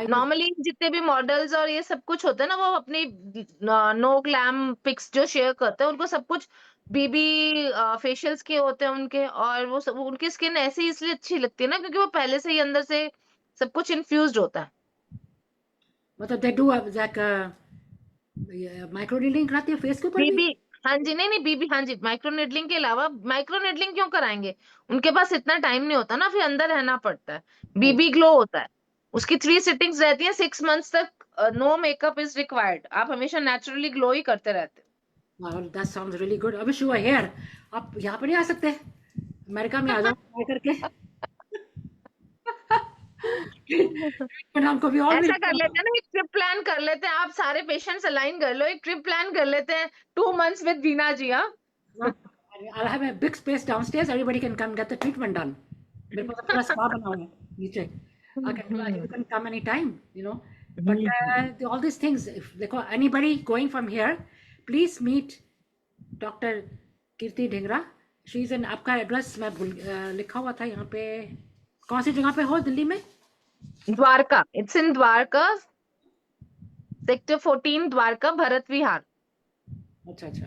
नॉर्मली जितने भी मॉडल्स और ये सब कुछ होते हैं ना, वो अपनी नो ग्लैम पिक्स जो शेयर करते हैं, उनको सब कुछ बीबी फेशियल्स के होते हैं उनके, और वो सब उनकी स्किन ऐसी इसलिए अच्छी लगती है ना, क्योंकि वो पहले से ही अंदर से सब कुछ इन्फ्यूज्ड होता है। मतलब they do like micro needling कराती है फेस के ऊपर भी? बीबी, हाँ जी, नहीं नहीं बीबी, हाँ जी, माइक्रो निडलिंग के अलावा, माइक्रो निडलिंग क्यों कराएंगे, उनके पास इतना टाइम नहीं होता ना, फिर अंदर रहना पड़ता है। बीबी ग्लो होता है, उसकी 3 सिटिंग्स रहती हैं, 6 मंथ्स तक नो मेकअप इज रिक्वायर्ड, आप हमेशा नेचुरली ग्लो ही करते रहते wow that sounds really good. I wish you were here. आप यहाँ पर नहीं आ सकते? अमेरिका में आ जाओ ट्राई करके। हैं। ट्रीटमेंट हमको भी और ऐसा मिल। कर लेते हैं ना, एक ट्रिप प्लान कर लेते हैं, आप सारे पेशेंट्स अलाइन कर लो, एक ट्रिप प्लान कर लेते हैं, 2 months विद बीना जी। हाँ I'll have a big space downstairs. Everybody can come get the treatment done. मेरे पास पूरा स्पा बना हुआ है नीचे। You can come anytime, you know. But all these things, if anybody going from here, please meet Dr. Kirti Dhingra. She is in, आपका एड्रेस मैं लिखा हुआ था यहाँ पे, कौन सी जगह पे हो दिल्ली में? Dwarka, it's in Dwarka, sector 14 Dwarka, Bharat Vihar. अच्छा अच्छा,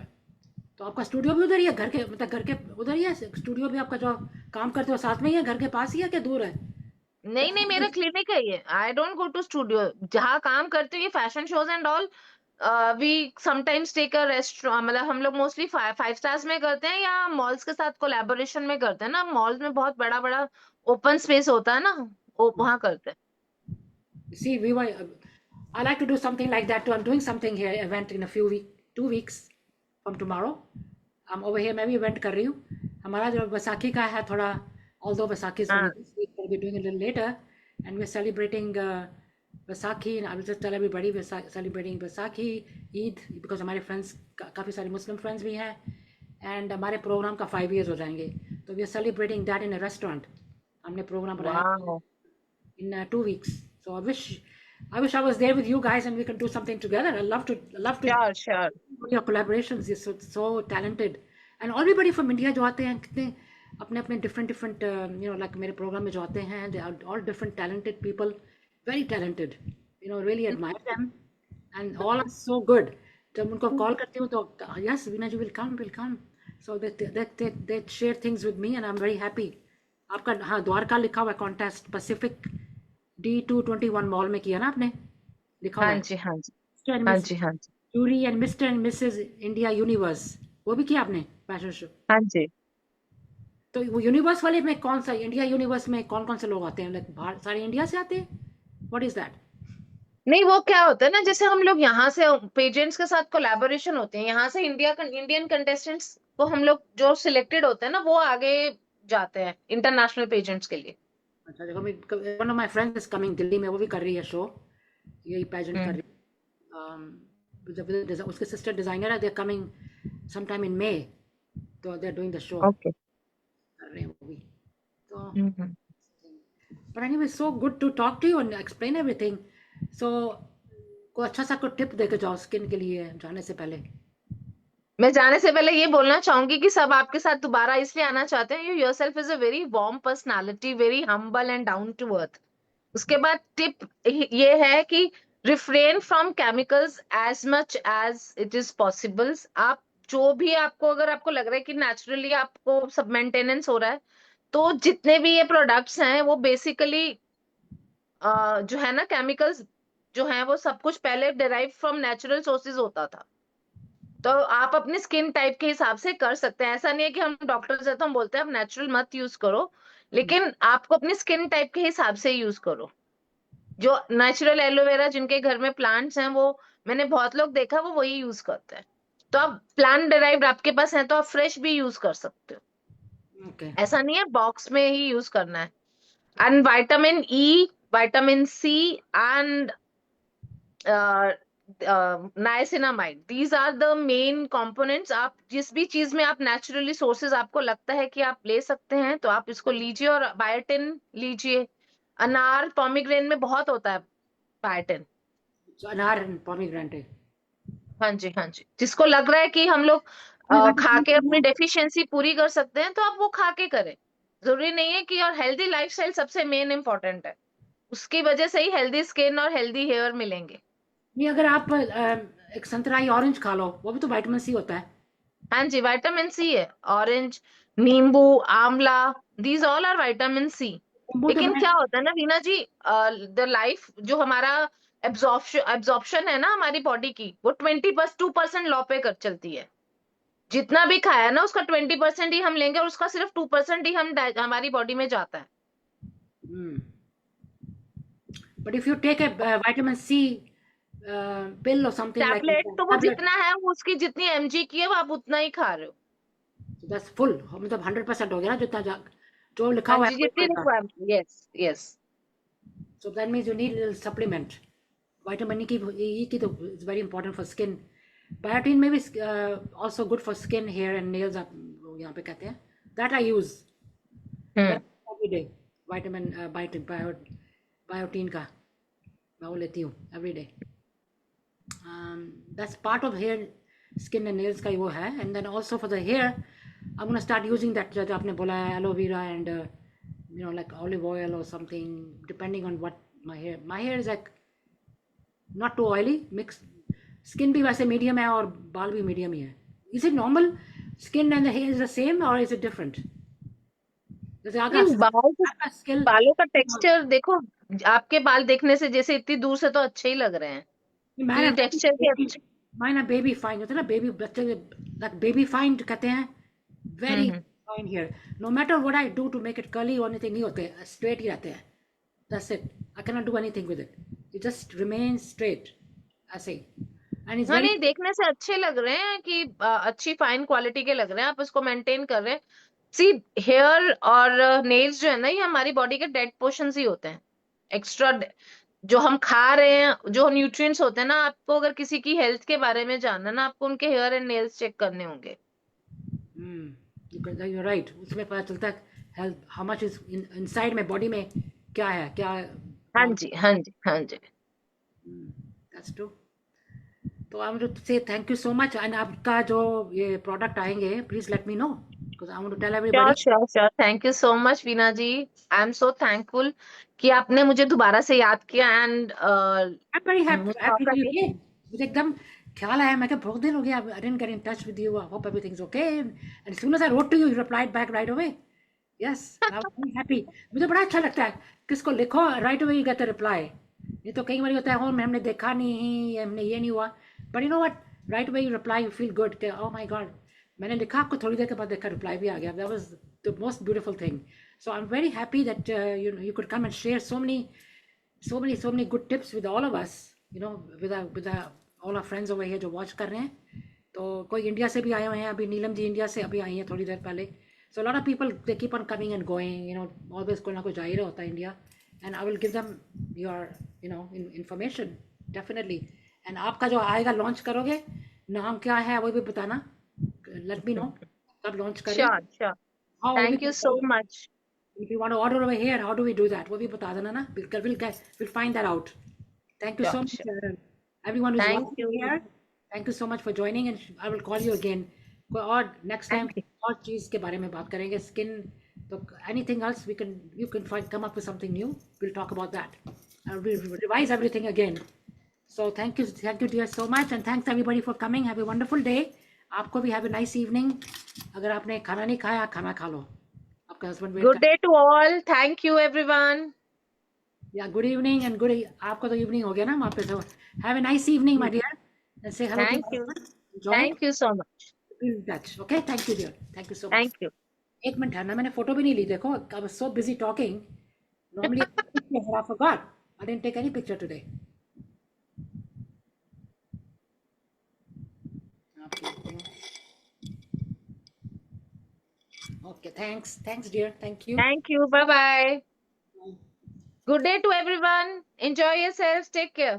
तो आपका स्टूडियो भी उधर ही है, घर के मतलब घर के उधर ही है स्टूडियो भी? आपका जो काम करते हो साथ में ही है, घर के पास ही है, क्या दूर है? नहीं नहीं, मेरा क्लिनिक है ये, I don't go to studio. जहाँ काम करते हो ये fashion shows and all, we sometimes take a restaurant, मतलब हम लोग मोस्टली 5 स्टार्स में करते हैं, या मॉल्स के साथ कोलैबोरेशन में करते हैं ना, मॉल्स में बहुत बड़ा बड़ा ओपन स्पेस होता है ना, वो वहाँ करते हैं। See, I like to do something like that too. I'm doing something here, event in a 2 weeks from tomorrow. I'm over here, मैं भी event कर रही हूँ। हमारा जो बैसाखी का है थोड़ा, although Vaisakhi is only हाँ this week, we'll be doing it a little later, and we're celebrating Vaisakhi, and I will just tell everybody we're celebrating Vaisakhi, Eid, because हमारे friends, काफ़ी सारे Muslim friends भी हैं, and हमारे program का 5 years हो जाएंगे, तो we are celebrating that in a restaurant. हमने program बनाया wow, in 2 weeks. So I wish I was there with you guys and we can do something together. I love to sure sure. your collaborations. You're so talented, and everybody from India जो आते हैं कितने अपने अपने different like मेरे program में जो आते हैं, they are all different talented people, very talented. Really admire them, and all are so good. जब उनको call करती हूँ तो yes, Veena ji will come. So they share things with me and I'm very happy. आपका हाँ द्वारका लिखा हुआ है कॉन्टेस्ट, पैसिफिक D221 मॉल में किया ना आपने, लिखा हुआ हाँ है जी हाँ जी मिस्टर एंड हाँ मिस जी हाँ जी jury and mister and Mrs India universe, वो भी किया आपने फैशन शो? हाँ जी। तो वो यूनिवर्स वाले में कौन सा, इंडिया यूनिवर्स में कौन कौन से लोग आते हैं, लाइक बाहर सारे इंडिया से आते हैं? What is that? नहीं, वो क्या होता है ना, जैसे हम लोग यहाँ से पेजेंट्स के साथ कोलैबोरेशन होते हैं, यहाँ से इंडियन कंटेस्टेंट्स को हम लोग जो सिलेक्टेड होते हैं ना, वो आगे जाते हैं इंटरनेशनल पेजेंट्स के लिए। अच्छा देखो, one of my friends is coming Delhi में, वो भी कर रही है शो, यही पेजेंट कर रही है। उसके सिस्टर डिजाइनर है, they are coming some time in May, तो they are doing the show, okay. कर रहे हैं वो भी। तो but anyway, so good to talk to you and explain everything. So कोई अच्छा सा कोई टिप देके जाओ स्किन के लिए जाने से पहले। मैं जाने से पहले ये बोलना चाहूंगी कि सब आपके साथ दोबारा इसलिए आना चाहते हैं, you yourself is a very warm personality, very humble and down to earth. उसके बाद टिप ये है कि refrain from chemicals as much as it is possible. आप जो भी आपको, अगर आपको लग रहा है कि नेचुरली आपको सब मेंटेनेंस हो रहा है, तो जितने भी ये प्रोडक्ट्स हैं वो बेसिकली जो है ना, केमिकल्स जो हैं वो सब कुछ पहले डिराइव फ्रॉम नेचुरल सोर्सेज होता था। तो आप अपनी स्किन टाइप के हिसाब से कर सकते हैं। ऐसा नहीं है कि हम डॉक्टर्स हैं तो हम बोलते हैं आप नेचुरल मत यूज करो, लेकिन आपको अपनी स्किन टाइप के हिसाब से यूज करो। जो नेचुरल एलोवेरा जिनके घर में प्लांट्स हैं, वो मैंने बहुत लोग देखा वो वही यूज करते हैं। तो आप प्लांट डिराइव्ड आपके पास है तो आप फ्रेश भी यूज कर सकते हो। Okay. ऐसा नहीं है बॉक्स में ही यूज करना है। And vitamin E, vitamin C and niacinamide, these are the main components. आप जिस भी चीज में आप नेचुरली सोर्सेज आपको लगता है कि आप ले सकते हैं तो आप इसको लीजिए। और बायोटिन लीजिए। अनार पोमीग्रेन में बहुत होता है बायोटिन। So अनार and pomegranate. हाँ जी, हाँ जी, जिसको लग रहा है कि हम लोग खा के अपनी Pomegranate. डेफिशिएंसी पूरी कर सकते हैं तो आप वो खा के करें। जरूरी नहीं है कि, और हेल्दी लाइफस्टाइल सबसे मेन इंपॉर्टेंट है। उसकी वजह से ही हेल्दी स्किन और हेल्दी हेयर मिलेंगे। नहीं, अगर आप एक संतरा या ऑरेंज खा लो, वो भी तो विटामिन सी होता है। हाँ जी, विटामिन सी है। ऑरेंज, नींबू, आंवला, these all are vitamin C. नींबू तो लेकिन मैं क्या होता है ना रीना जी, द लाइफ जो हमारा एब्जॉर्प्शन है ना हमारी बॉडी की, वो 2% लॉ पे कर चलती है। जितना भी खाया ना उसका 20% ही हम लेंगे और उसका सिर्फ 2% ही हमारी बॉडी में जाता है। But if you take a vitamin C pill or something like tablet तो वो tablet, जितना है वो उसकी जितनी एमजी की है वो आप उतना ही खा रहे हो। so that's full, मतलब 100% हो गया ना, जितना जो लिखा हाँ हुआ है जी, वही जितनी होएगा। Requirement, yes yes. So that means you need a little supplement. Vitamin E की तो is very important for skin. Biotin में भी also good for skin, hair and nails, आप यहाँ पे कहते हैं. That I use. That every day. Vitamin biotin का मैं वो लेती हूँ every day. That's part of hair, skin and nails का ही वो है. And then also for the hair, I'm gonna start using that जो आपने बोला है, aloe vera and like olive oil or something, depending on what my hair is like not too oily, mixed skin भी वैसे medium है और बाल भी medium ही है. Is it normal skin and the hair is the same or is it different? जैसे नहीं, आपका स्किल बालों का टेक्सचर देखो। आपके बाल देखने से जैसे इतनी दूर से तो अच्छे ही लग रहे हैं, मैंने क्योंकि टेक्सचर भी अच्छे। मायना बेबी फाइन होता है ना, बेबी बच्चे बेबी फाइन कहते हैं, very hmm. Fine hair. No matter what I do to make it curly और एनीथिंग नहीं होते, स्ट्रेट ही रहते हैं. That's it. I can not do anything with it. It just remain straight ऐसे ही. एंड इट्स हाँ वेरी नहीं, देखने से अच्छे लग रहे हैं कि अच्छी फाइन क्वालिटी के लग रहे हैं, आप इसको मेंटेन कर रहे हैं। सी, हेयर और नेल्स जो है ना, ये हमारी बॉडी के डेड पोर्शंस ही होते हैं। एक्स्ट्रा जो हम खा रहे हैं, जो न्यूट्रिएंट्स होते हैं ना, आपको अगर किसी की हेल्थ के बारे में जानना ना, आपको उनके हेयर एंड नेल्स चेक करने होंगे। You right. उसमें पता चलता है health, how much is inside में, बॉडी में क्या है, क्या हाँ प्रॉब्लम. जी, हाँ जी, हाँ जी। That's true. तो I want to say thank you so much. And आपका जो ये प्रोडक्ट आएंगे, please let me know, because I want to tell sure everybody. Sure sure, thank you so much Veena ji. I am so thankful कि आपने मुझे दोबारा से याद किया। एंड I'm very मुझे happy मौका that you दिया। did. मुझे एकदम ख्याल आया, मैं क्या बहुत दिन हो गया, I didn't get in touch with you. I hope everything's okay. And as soon as I wrote to you, you replied back right away. Yes, and I was very happy. मुझे बड़ा अच्छा लगता है किसको लिखो right away you get a reply. ये तो कई बार होता है, हमने देखा नहीं, हमने ये नहीं हुआ. But you know what? Right away you reply, you feel good. कि, oh my God, मैंने लिखा, आपको थोड़ी देर के बाद देखा reply भी आ गया. That was the most beautiful thing. So I'm very happy that you could come and share so many good tips with all of us, with all our friends over here जो watch कर रहे हैं. तो कोई इंडिया से भी आए हुए हैं, अभी नीलम जी इंडिया से अभी आई हैं थोड़ी देर पहले. So a lot of people, they keep on coming and going, always कोई ना कोई जा ही रहा होता है India. And I will give them your information definitely. And आपका जो आएगा लॉन्च करोगे, नाम क्या है वो भी बताना. Let me know कब लॉन्च करें. श्योर श्योर, हाँ वो भी thank you so much. if you want to order over here, how do we do that? वो भी बता देना ना. We'll find that out. Thank you so sure much, sure, everyone who's thank watching you, here. Thank you so much for joining, and I will call you again. कोई और next time थैंक यू। और चीज के बारे में बात करेंगे. Skin, तो anything else you can come up with something new. We'll talk about that. We'll revise everything again. So thank you dear so much, and thanks everybody for coming. Have a wonderful day. आपको भी हैव अ नाइस इवनिंग। अगर आपने खाना नहीं खाया, खाना खा लो, आपका हस्बैंड वेट Good कर। day to all. Thank you, everyone. या गुड इवनिंग एंड गुड, आपका तो इवनिंग हो गया ना वहाँ पे, तो have a nice evening my dear, and say hello to Thank your you. Husband, enjoy, Thank you so much. Be in touch, okay, thank you dear, thank you so much. Thank you. एक मिनट ठहरना, मैंने फोटो भी नहीं ली, देखो I was so busy talking, normally I forgot, I didn't take any picture today. Okay, thanks dear, thank you. Thank you. Bye bye. Good day to everyone. Enjoy yourselves. Take care.